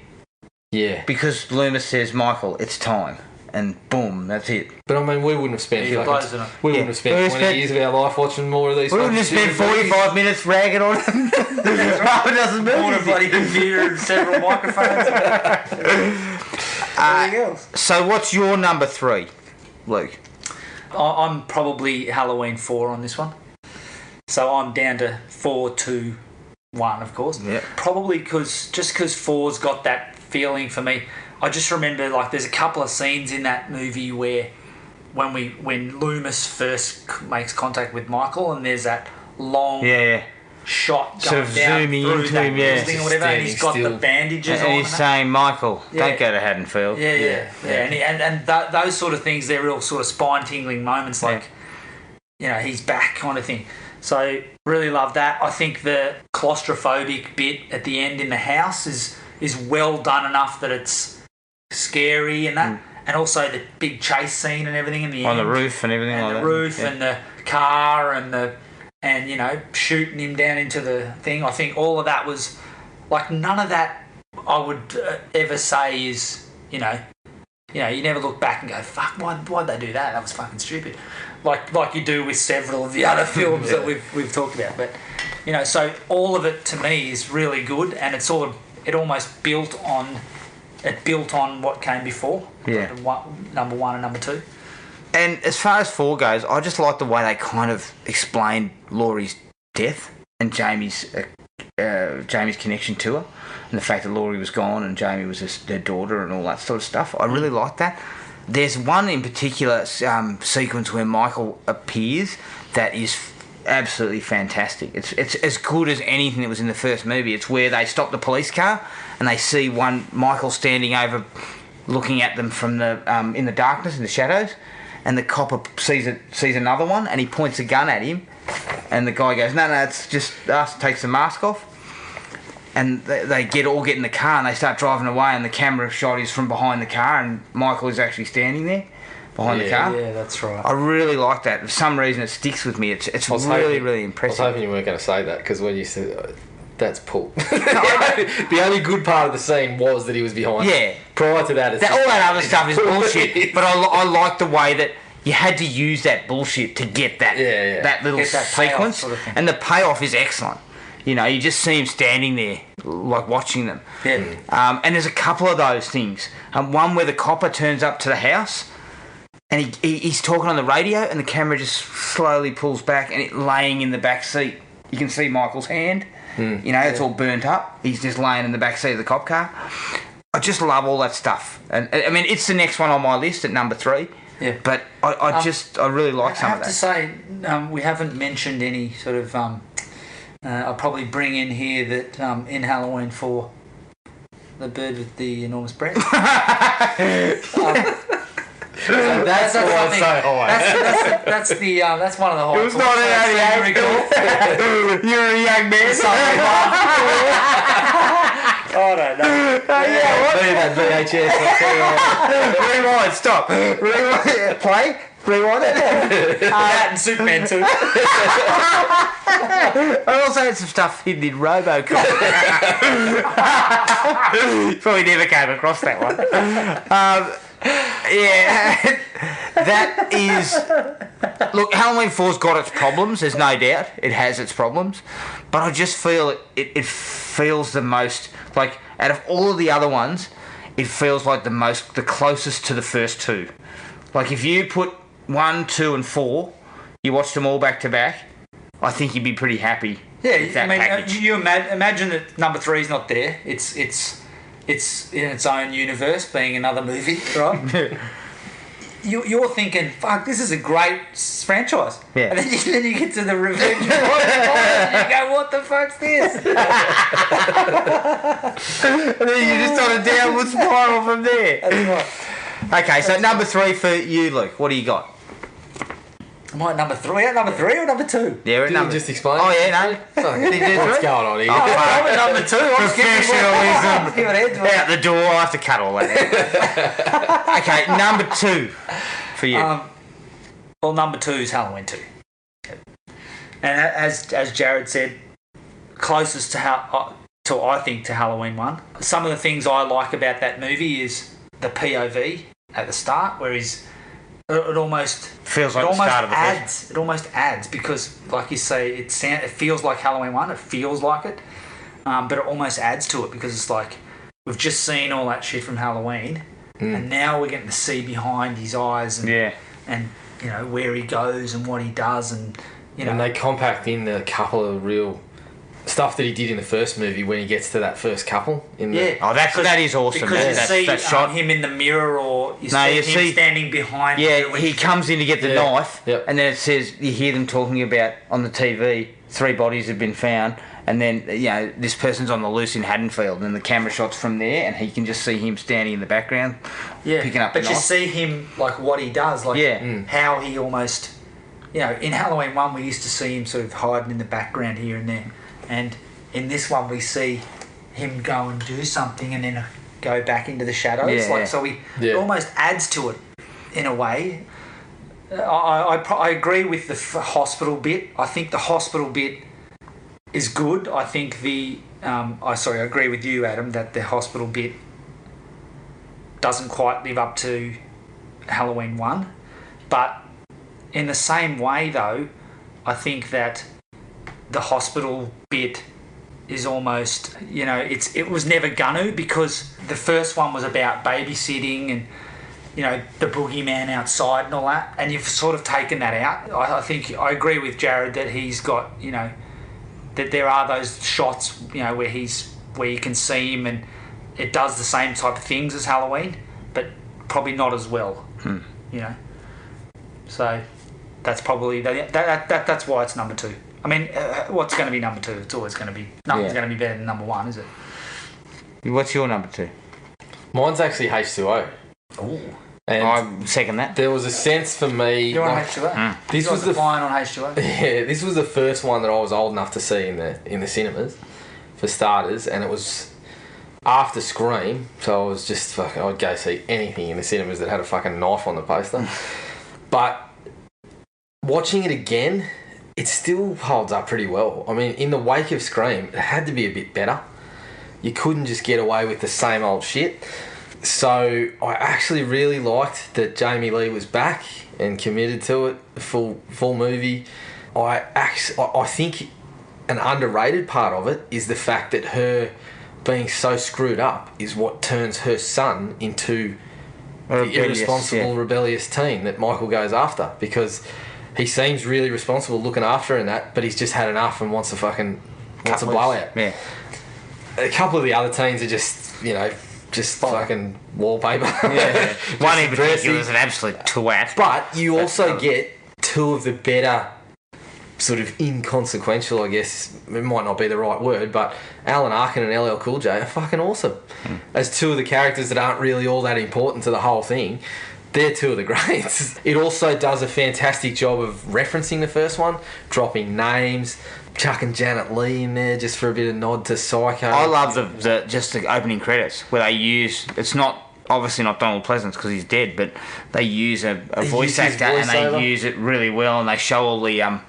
yeah. Because Loomis says, Michael, it's time. And boom, that's it. But I mean, we wouldn't have spent Yeah, fucking- close enough. we Yeah. wouldn't have spent We would 20 spend- years of our life watching more of these. We wouldn't have fucking spent stupid movies. 45 minutes ragging on them. Half a dozen Bought a movies. bloody computer and several microphones. Everything else. So what's your number 3, Luke? I'm probably Halloween 4 on this one. So I'm down to 4, 2, 1, of course. Yep. Probably because 4's got that feeling for me. I just remember, like, there's a couple of scenes in that movie where when Loomis first makes contact with Michael, and there's that long Yeah. shot Sort going of down zooming through into that him, yeah. thing or whatever, and he's got Standing the still. bandages on. And he's and that. saying, Michael, Yeah. don't go to Haddonfield. Yeah. And those sort of things, they're real sort of spine-tingling moments, like, you know, he's back kind of thing. So, really love that. I think the claustrophobic bit at the end in the house is well done enough that it's scary and that. And also the big chase scene and everything in the On end. the roof and everything And like the that. roof Yeah. and the car and you know, shooting him down into the thing. I think all of that was, like, none of that I would ever say is, you know, you never look back and go, fuck, why'd they do that? That was fucking stupid. Like you do with several of the other films that we've talked about. But, you know, so all of it to me is really good, and it almost built on what came before. Yeah. Number 1 and number 2. And as far as 4 goes, I just like the way they kind of explained Laurie's death and Jamie's connection to her, and the fact that Laurie was gone and Jamie was their daughter and all that sort of stuff. I really like that. There's one in particular sequence where Michael appears that is absolutely fantastic. It's as good as anything that was in the first movie. It's where they stop the police car and they see Michael standing over, looking at them from the in the darkness, in the shadows, and the copper sees another one and he points a gun at him, and the guy goes, no, it's just us, takes the mask off, and they all get in the car and they start driving away, and the camera shot is from behind the car and Michael is actually standing there behind the car. Yeah, that's right. I really like that. For some reason it sticks with me. It's really, really I was impressive. hoping you weren't going to say that, because when you said that's Paul. The only good part of the scene was that he was behind. Yeah. Prior to that, it's All that other stuff is bullshit, but I like the way that you had to use that bullshit to get that that little Get that payoff sequence, sort of thing. and the payoff is excellent. You know, you just see him standing there, like watching them. Yeah. And there's a couple of those things. One where the copper turns up to the house, and he's talking on the radio, and the camera just slowly pulls back, and it laying in the back seat. You can see Michael's hand. You know, it's all burnt up. He's just laying in the back seat of the cop car. I just love all that stuff. And I mean, it's the next one on my list at number 3. Yeah. But I really like I some have of to that. say, we haven't mentioned any sort of. I'll probably bring in here that in Halloween 4, the bird with the enormous breast. That's why it's something. so high. That's one of the high. It was not an 88. You're a young man. I don't know. Leave that VHS. I'll tell you what. Rewind, stop. Rewind, play, rewind it. That and Superman 2. I also had some stuff hidden in RoboCop. Probably never came across that one. Yeah, that is. Look, Halloween 4's got its problems. There's no doubt it has its problems, but I just feel it feels the most like out of all of the other ones. It feels like the closest to the first 2. Like if you put 1, 2, and 4, you watched them all back to back, I think you'd be pretty happy. Yeah, with that I mean, package. you imagine that number 3 is not there. It's in its own universe, being another movie, right? You're thinking, fuck, this is a great franchise. Yeah. And then you get to the Revenge of and you go, what the fuck's this? And then you're just on a downward spiral from there. That's right. Okay, so number 3 for you, Luke. What do you got? Am I at number 3? At number 3 or number 2? Yeah, we're at Didn't number. you just explain? Oh yeah, no. Did you do What's 3? going on here? I'm at number 2. I'm Professionalism. giving it Out the door. I'll have to cut all that out. Okay, number 2 for you. Well, number 2 is Halloween 2. And as Jared said, closest to I think to Halloween 1. Some of the things I like about that movie is the POV at the start, where it almost Feels like the start of the adds. It almost adds because, like you say, it feels like Halloween 1. It feels like it, but it almost adds to it because it's like we've just seen all that shit from Halloween, and now we're getting to see behind his eyes and you know where he goes and what he does and. You know, and they compact in a couple of real stuff that he did in the first movie when he gets to that first couple. That is awesome. Because you see that shot. Him in the mirror, or you see him standing behind. Yeah, he comes in to get the knife, Yep. and then it says you hear them talking about on the TV 3 bodies have been found, and then this person's on the loose in Haddonfield, and the camera shots from there, and he can just see him standing in the background, picking up the knife. But you see him like what he does, like how he almost. You know, in Halloween 1, we used to see him sort of hiding in the background here and there. And in this one, we see him go and do something and then go back into the shadows. So it almost adds to it in a way. I agree with the hospital bit. I think the hospital bit is good. I think I agree with you, Adam, that the hospital bit doesn't quite live up to Halloween 1. But in the same way, though, I think that the hospital bit is almost, it was never gonna, because the first one was about babysitting and, the boogeyman outside and all that, and you've sort of taken that out. I think I agree with Jared that he's got, that there are those shots, where you can see him and it does the same type of things as Halloween, but probably not as well, So that's probably that's why it's number 2. I mean, what's going to be number 2? It's always going to be nothing's going to be better than number 1, is it? What's your number 2? Mine's actually H2O. Oh, and I second that. There was a sense for me. You're on H2O. This was the flying on H2O. Yeah, this was the first one that I was old enough to see in the cinemas, for starters, and it was after Scream, so I was just I'd go see anything in the cinemas that had a fucking knife on the poster. But watching it again, it still holds up pretty well. I mean, in the wake of Scream, it had to be a bit better. You couldn't just get away with the same old shit. So I actually really liked that Jamie Lee was back and committed to it, full movie. I think an underrated part of it is the fact that her being so screwed up is what turns her son into the irresponsible, rebellious teen that Michael goes after, because he seems really responsible looking after her and that, but he's just had enough and wants a blowout. Yeah. A couple of the other teens are just fucking wallpaper. Yeah. One in particular is an absolute twat. But you also get 2 of the better sort of inconsequential, I guess, it might not be the right word, but Alan Arkin and LL Cool J are fucking awesome. As 2 of the characters that aren't really all that important to the whole thing, they're 2 of the greats. It also does a fantastic job of referencing the first one, dropping names, chucking Janet Leigh in there just for a bit of nod to Psycho. I love the opening credits where they use, it's not obviously not Donald Pleasance because he's dead, but they use a voice actor and they use it really well, and they show all the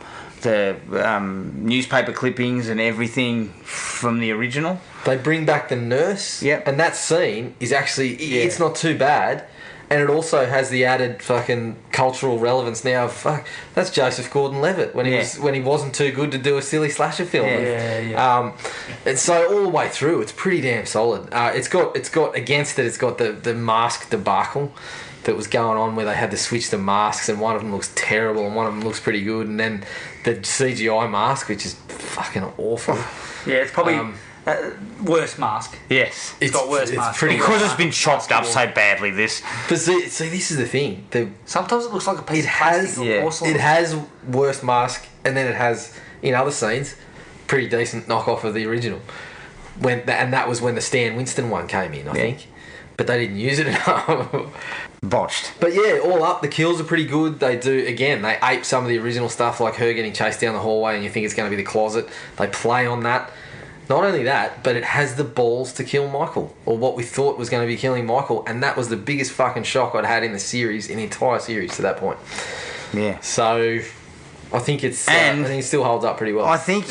newspaper clippings and everything from the original. They bring back the nurse, and that scene is actually it's not too bad, and it also has the added fucking cultural relevance now. Fuck, that's Joseph Gordon-Levitt when he wasn't too good to do a silly slasher film. And so all the way through, it's pretty damn solid. It's got against it. It's got the mask debacle that was going on where they had to switch the masks, and one of them looks terrible and one of them looks pretty good, and then the CGI mask, which is fucking awful. Yeah, it's probably worst mask. Yes, it's got worst mask because it's been chopped up so badly. This, but see, this is the thing. Sometimes it looks like a piece of plastic. It has worst mask, and then it has in other scenes pretty decent knockoff of the original. And that was when the Stan Winston one came in, I think. But they didn't use it enough. Botched. But yeah, all up, the kills are pretty good. They ape some of the original stuff, like her getting chased down the hallway and you think it's going to be the closet. They play on that. Not only that, but it has the balls to kill Michael, or what we thought was going to be killing Michael, and that was the biggest fucking shock I'd had in the entire series to that point. Yeah. So I think I think it still holds up pretty well. I think,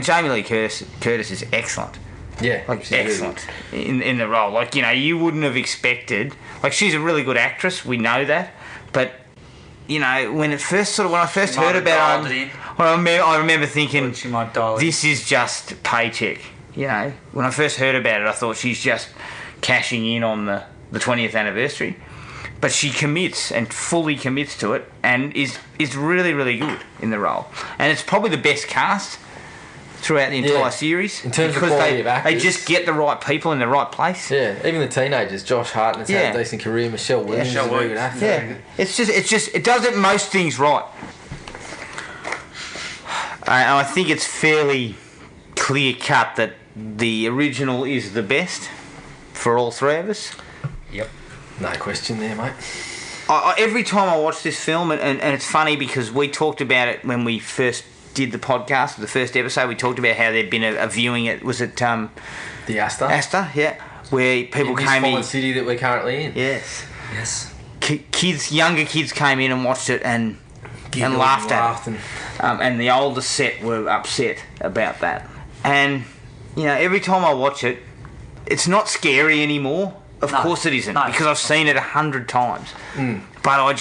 Jamie Lee Curtis is excellent. Yeah, Like, she's excellent in the role. Like, you wouldn't have expected... Like, she's a really good actress, we know that. But, when I first heard about it, I remember thinking, She might dial it. this is just paycheck. When I first heard about it, I thought she's just cashing in on the 20th anniversary. But she commits and fully commits to it and is really, really good in the role. And it's probably the best cast throughout the entire series. In terms of because quality of actors. they just get the right people in the right place. Yeah, even the teenagers, Josh Hartnett's had a decent career. Michelle Williams is a very good actor. Yeah, it does it most things right. And I think it's fairly clear cut that the original is the best for all three of us. Yep. No question there, mate. Every time I watch this film, and it's funny because we talked about it when we first did the podcast, the first episode, we talked about how there'd been a viewing at, was it The Astor? Astor, yeah, where people in this came in. fine city that we're currently in. Yes. Yes. Younger kids came in and watched it and laughed at it. And the older set were upset about that. And, every time I watch it, it's not scary anymore. Of course it isn't, because I've seen it 100 times. But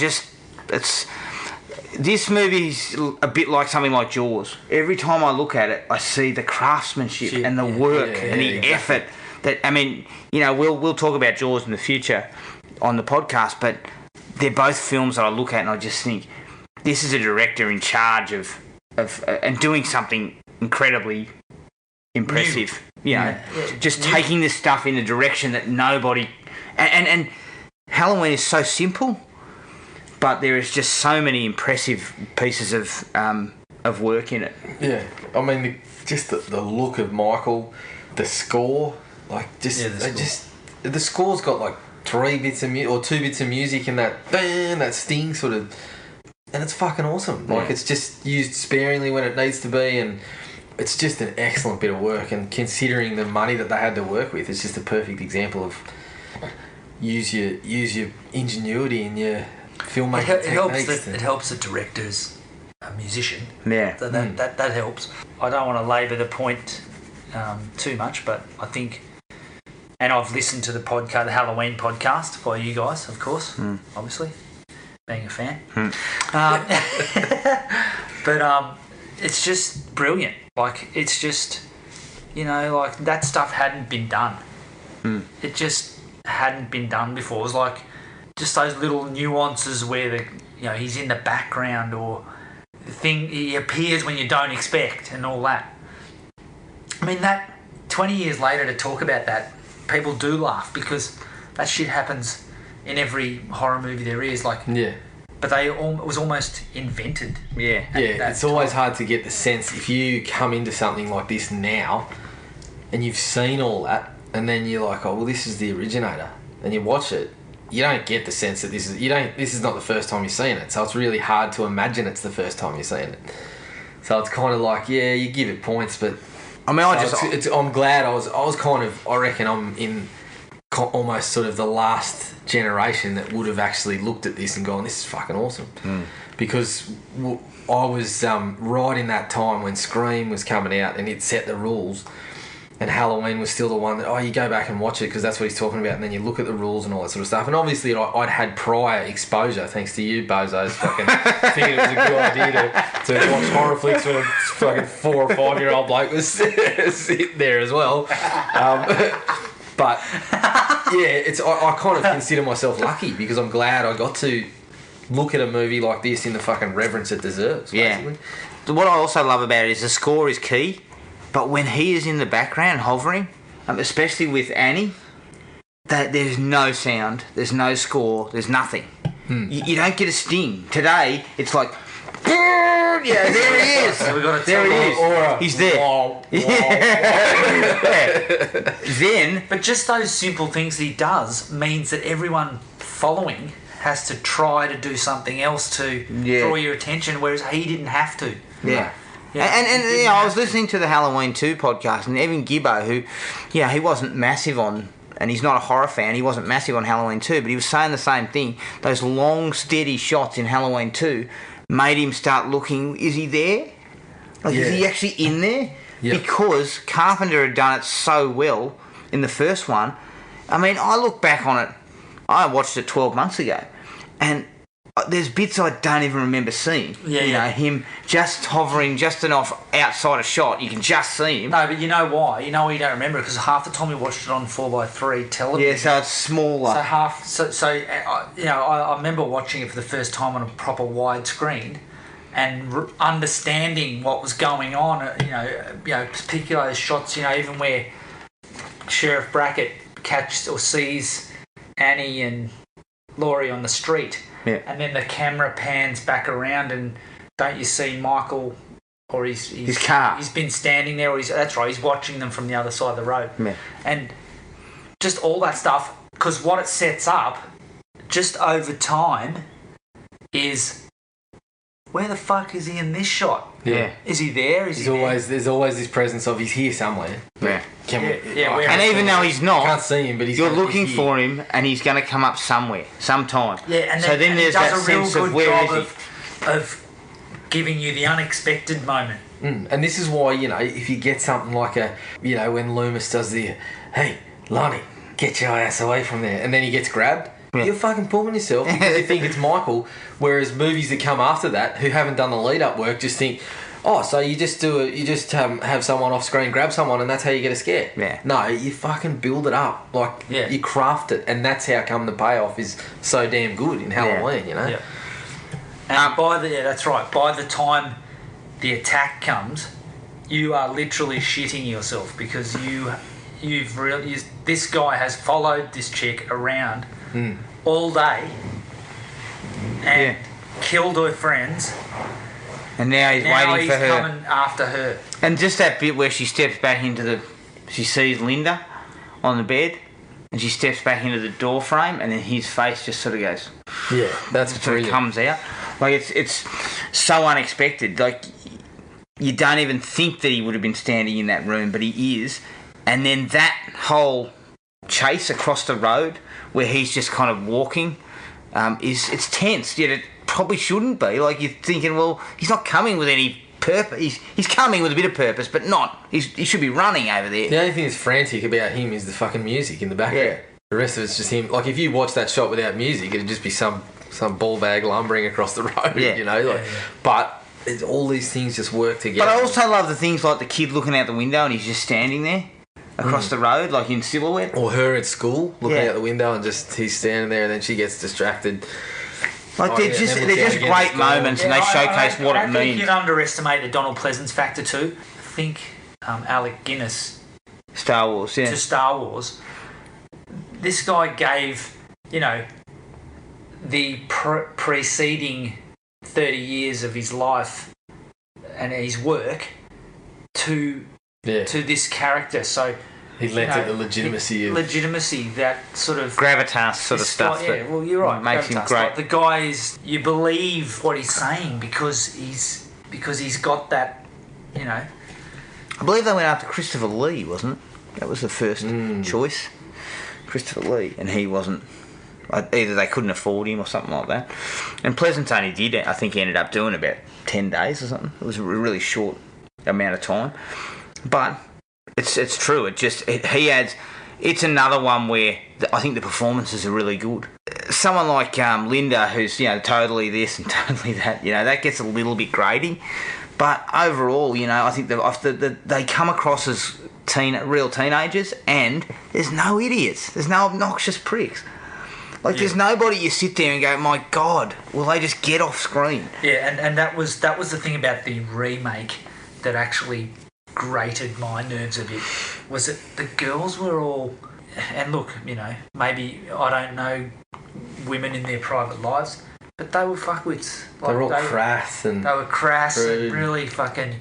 this movie's a bit like something like Jaws. Every time I look at it, I see the craftsmanship and the work and the effort. We'll talk about Jaws in the future on the podcast, but they're both films that I look at and I just think, this is a director in charge of and doing something incredibly impressive. Taking this stuff in a direction that nobody... And Halloween is so simple, but there is just so many impressive pieces of work in it. Yeah, I mean, the look of Michael, the score, the score's got like 3 bits of or 2 bits of music and that sting sort of, and it's fucking awesome. Like, it's just used sparingly when it needs to be, and it's just an excellent bit of work. And considering the money that they had to work with, it's just a perfect example of use your ingenuity and your filmmaking techniques. It helps the director's a musician. Yeah. So that helps. I don't want to labour the point too much, but I think, and I've listened to the Halloween podcast by you guys, of course, obviously, being a fan. But it's just brilliant. Like, it's just, like, that stuff hadn't been done. It just hadn't been done before. It was like just those little nuances where he's in the background, or the thing, he appears when you don't expect, and all that. I mean, that 20 years later to talk about that, people do laugh, because that shit happens in every horror movie there is. Like, yeah. But it was almost invented. Yeah. It's always hard to get the sense, if you come into something like this now and you've seen all that, and then you're like, oh, well, this is the originator, and you watch it, you don't get the sense that this is not the first time you're seeing it. So it's really hard to imagine it's the first time you're seeing it. So it's kind of like, yeah, you give it points, but I mean, I'm glad I was kind of, I reckon I'm in almost sort of the last generation that would have actually looked at this and gone, this is fucking awesome. Because I was right in that time when Scream was coming out and it set the rules, and Halloween was still the one that, you go back and watch it because that's what he's talking about, and then you look at the rules and all that sort of stuff. And obviously I'd had prior exposure, thanks to you bozos, fucking thinking it was a good idea to watch horror flicks when a fucking 4 or 5 year old bloke was sitting there as well. But yeah, I kind of consider myself lucky, because I'm glad I got to look at a movie like this in the fucking reverence it deserves. Basically. Yeah. What I also love about it is the score is key, but when he is in the background hovering, especially with Annie, that there's no sound, there's no score, there's nothing. You don't get a sting. Today, it's like, yeah, there he is. There he is. He's there. Then, but just those simple things he does means that everyone following has to try to do something else to draw your attention, whereas he didn't have to. Yeah. And I was listening to the Halloween 2 podcast, and Evan Gibbo, who, he wasn't massive on and he's not a horror fan. He wasn't massive on Halloween 2, but he was saying the same thing. Those long, steady shots in Halloween 2 made him start looking, is he there? Like, is he actually in there? Yep. Because Carpenter had done it so well in the first one. I mean, I look back on it, I watched it 12 months ago, and there's bits I don't even remember seeing. You know, him just hovering just enough outside a shot, you can just see him. No, but you know why? You know why you don't remember it? Because half the time we watched it on 4x3 television. Yeah, so it's smaller. You know, I remember watching it for the first time on a proper widescreen and understanding what was going on. You know, particularly those shots. You know, even where Sheriff Brackett catches or sees Annie and Laurie on the street, and then the camera pans back around, and don't you see Michael or his car? He's been standing there, or that's right, he's watching them from the other side of the road, and just all that stuff. Because what it sets up, just over time, is where the fuck is he in this shot? Yeah. Is he there? There's always this presence of he's here somewhere. Yeah. And even though he's not, you can't see him, but you're looking for him, and he's going to come up somewhere, sometime. Yeah, and then there's that sense of where is he? Of giving you the unexpected moment. And this is why, you know, if you get something like when Loomis does the, hey, Lonnie, get your ass away from there, and then he gets grabbed. You're fucking pulling yourself because you think it's Michael. Whereas movies that come after that, who haven't done the lead-up work, just think, oh, so you just have someone off screen grab someone, and that's how you get a scare. Yeah. No, you fucking build it up, you craft it, and that's how come the payoff is so damn good in Halloween. You know. Yeah. And that's right. By the time the attack comes, you are literally shitting yourself because this guy has followed this chick around all day and killed her friends, and now he's waiting for her. Coming after her. And just that bit where she steps back she sees Linda on the bed, and she steps back into the door frame, and then his face just sort of goes. Yeah, that's sort of comes out. Like it's so unexpected. Like you don't even think that he would have been standing in that room, but he is. And then that whole chase across the road where he's just kind of walking, it's tense, yet it probably shouldn't be. Like you're thinking, well, he's not coming with any purpose. He's coming with a bit of purpose, but not. He should be running over there. The only thing that's frantic about him is the fucking music in the background. Yeah. The rest of it's just him. Like if you watch that shot without music, it'd just be some ball bag lumbering across the road. Yeah. You know, but it's all these things just work together. But I also love the things like the kid looking out the window and he's just standing there across the road, like in silhouette. Or her at school looking out the window and just he's standing there and then she gets distracted. Like they're just great moments and they showcase what it means. I think you'd underestimate the Donald Pleasance factor too. I think Alec Guinness, Star Wars, to Star Wars. This guy gave, the preceding 30 years of his life and his work to this character. So he lent it the legitimacy that sort of gravitas sort of stuff. Well, you're right. Makes him great. Like the guy is, you believe what he's saying because he's got that. I believe they went after Christopher Lee, wasn't it? That was the first choice, Christopher Lee, and he wasn't. Either they couldn't afford him or something like that. And Pleasance only did, I think, he ended up doing about 10 days or something. It was a really short amount of time. But it's true. He adds. It's another one where I think the performances are really good. Someone like Linda, who's totally this and totally that, that gets a little bit grating. But overall, I think they come across as real teenagers, and there's no idiots. There's no obnoxious pricks. Like there's nobody you sit there and go, my God, will they just get off screen? Yeah, and that was the thing about the remake that actually grated my nerves a bit, was that the girls were all, and look, maybe I don't know women in their private lives, but they were fuckwits. Like, they were all crass and and really fucking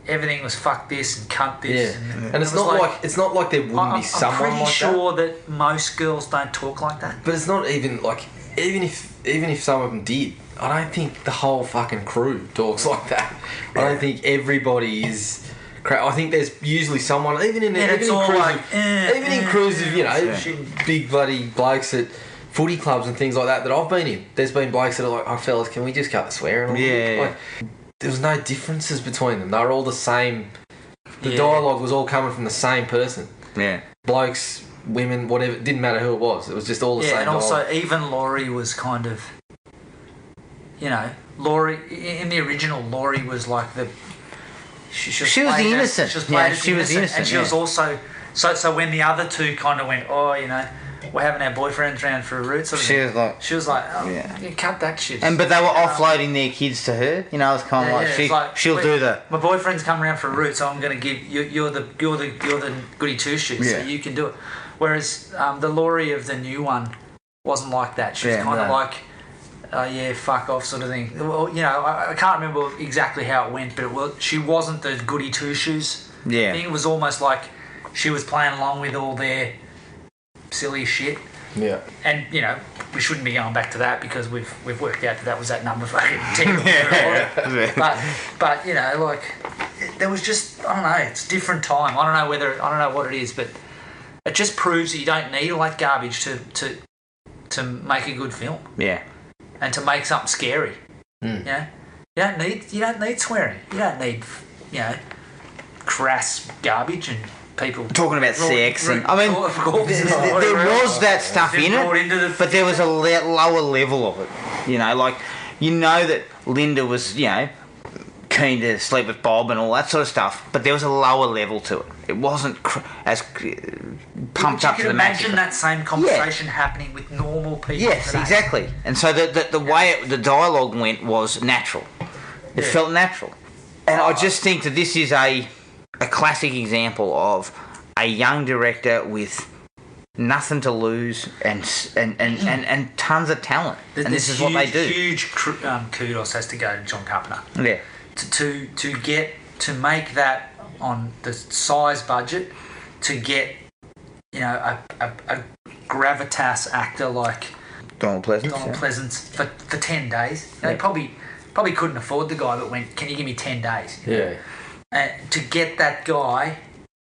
everything was fuck this and cunt this. Yeah. And it's not like there wouldn't be someone like that. I'm pretty sure that most girls don't talk like that. But it's not even like, even if some of them did, I don't think the whole fucking crew talks like that. I don't think everybody is I think there's usually someone, even in it's all crews, like, even in crews of big bloody blokes at footy clubs and things like that I've been in. There's been blokes that are like, "Oh, fellas, can we just cut the swearing?" Like, there was no differences between them. They were all the same. The dialogue was all coming from the same person. Yeah. Blokes, women, whatever. It didn't matter who it was. It was just all the same. And dialogue. also even Laurie was kind of, Laurie in the original. Laurie was like the. She was the innocent. She was played as she was innocent. and she was also so when the other two kind of went, we're having our boyfriends round for a root. Sort of She was like, you cut that shit. But they were offloading their kids to her. It was kind of she'll do the. My boyfriend's come around for a root, so I'm going to give you. You're the goody two shoes, so you can do it. Whereas the Laurie of the new one wasn't like that. She was kind of like. Fuck off sort of thing. Well, I can't remember exactly how it went, but she wasn't the goody two shoes thing. It was almost like she was playing along with all their silly shit. Yeah. And we shouldn't be going back to that because we've worked out that was that number fucking 10. But there was just, I don't know, it's a different time. I don't know what it is, but it just proves that you don't need all that garbage to make a good film. Yeah. And to make something scary. You don't need swearing. You don't need crass garbage and people talking about sex and there was that stuff in it, but there was a lower level of it. That Linda was keen to sleep with Bob and all that sort of stuff, but there was a lower level to it. It wasn't as pumped up to the max. You can imagine that same conversation happening with normal people. Yes, today. Exactly. And so the way the dialogue went was natural. It felt natural. And I just think that this is a classic example of a young director with nothing to lose and tons of talent. And this is what they do. Huge kudos has to go to John Carpenter. Yeah. To make that on the size budget, to get a gravitas actor like Donald Pleasance for 10 days. They probably couldn't afford the guy, but went, "Can you give me 10 days?" Yeah. To get that guy,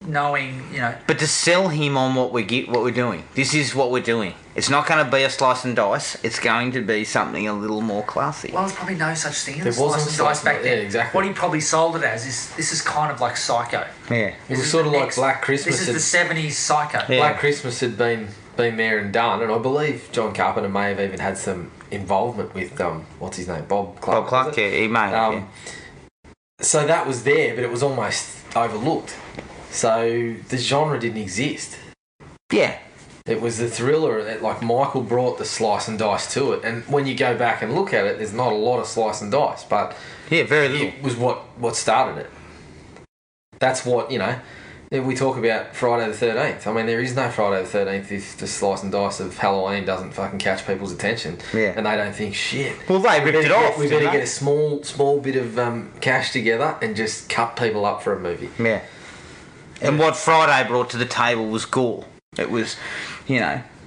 knowing But to sell him on what we're doing. This is what we're doing. It's not going to be a slice and dice. It's going to be something a little more classy. Well, there's probably no such thing as slice and dice back then. Yeah, exactly. What he probably sold it as is this is kind of like Psycho. Yeah. It was sort of like Black Christmas. This is the 70s Psycho. Yeah. Black Christmas had been there and done, and I believe John Carpenter may have even had some involvement with what's his name, Bob Clark. Bob Clark, yeah, he may have. So that was there, but it was almost overlooked. So the genre didn't exist. Yeah. It was the thriller that, like, Michael brought the slice and dice to it, and when you go back and look at it, there's not a lot of slice and dice, but very little. It was what started it. That's what we talk about Friday the 13th. I mean, there is no Friday the 13th if the slice and dice of Halloween doesn't fucking catch people's attention, and they don't think shit. Well, they ripped it off. We better get a small bit of cash together and just cut people up for a movie. Yeah. And what Friday brought to the table was gore. It was,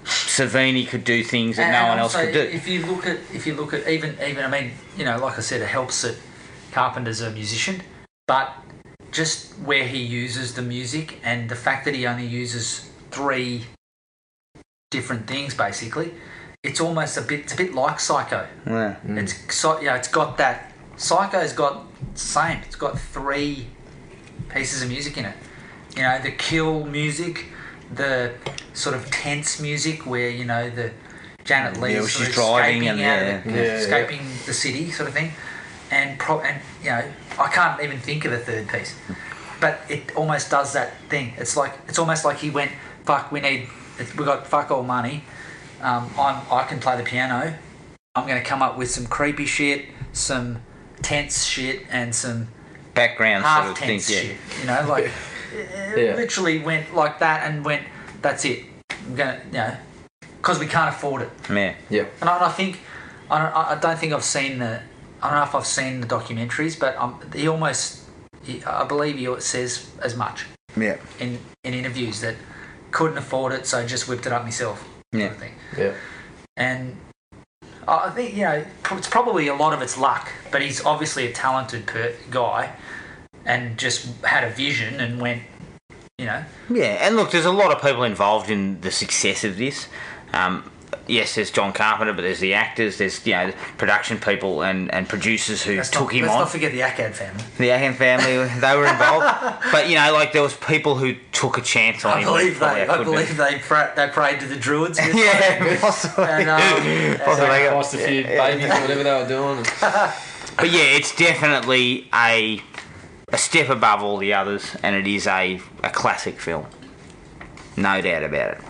Savini could do things that no one else could do. If you look at even I mean, like I said, it helps that Carpenter's a musician, but just where he uses the music and the fact that he only uses 3 different things basically, it's almost a bit like Psycho. Yeah. It's got that. Psycho's got the same. It's got 3 pieces of music in it. The kill music, the sort of tense music where the Janet Leigh's she's driving escaping escaping the city sort of thing, and I can't even think of a third piece, but it almost does that thing. It's almost like he went, fuck, we got fuck all money. I can play the piano. I'm going to come up with some creepy shit, some tense shit, and some background half sort of tense thing. Shit. It literally went like that and went, that's it. I'm gonna, because we can't afford it. Yeah. Yeah. And I think, I don't think I've seen I don't know if I've seen the documentaries, but I believe he says as much. Yeah. In interviews that couldn't afford it, so just whipped it up myself. Yeah. Sort of thing. Yeah. And I think it's probably a lot of it's luck, but he's obviously a talented guy. and just had a vision and went, you know. Yeah, and look, there's a lot of people involved in the success of this. Yes, there's John Carpenter, but there's the actors, there's production people and producers who took him on. Let's not forget the Akkad family. The Akkad family, they were involved. But there was people who took a chance on him. I believe they prayed to the druids. Yeah, possibly. Lost a few babies or whatever they were doing. But yeah, it's definitely a step above all the others, and it is a classic film. No doubt about it.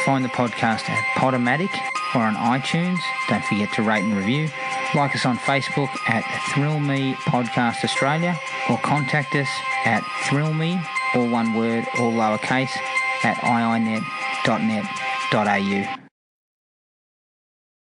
Find the podcast at Podomatic or on iTunes. Don't forget to rate and review. Like us on Facebook at Thrill Me Podcast Australia, or contact us at thrillme, all one word, all lowercase, at iinet.net.au.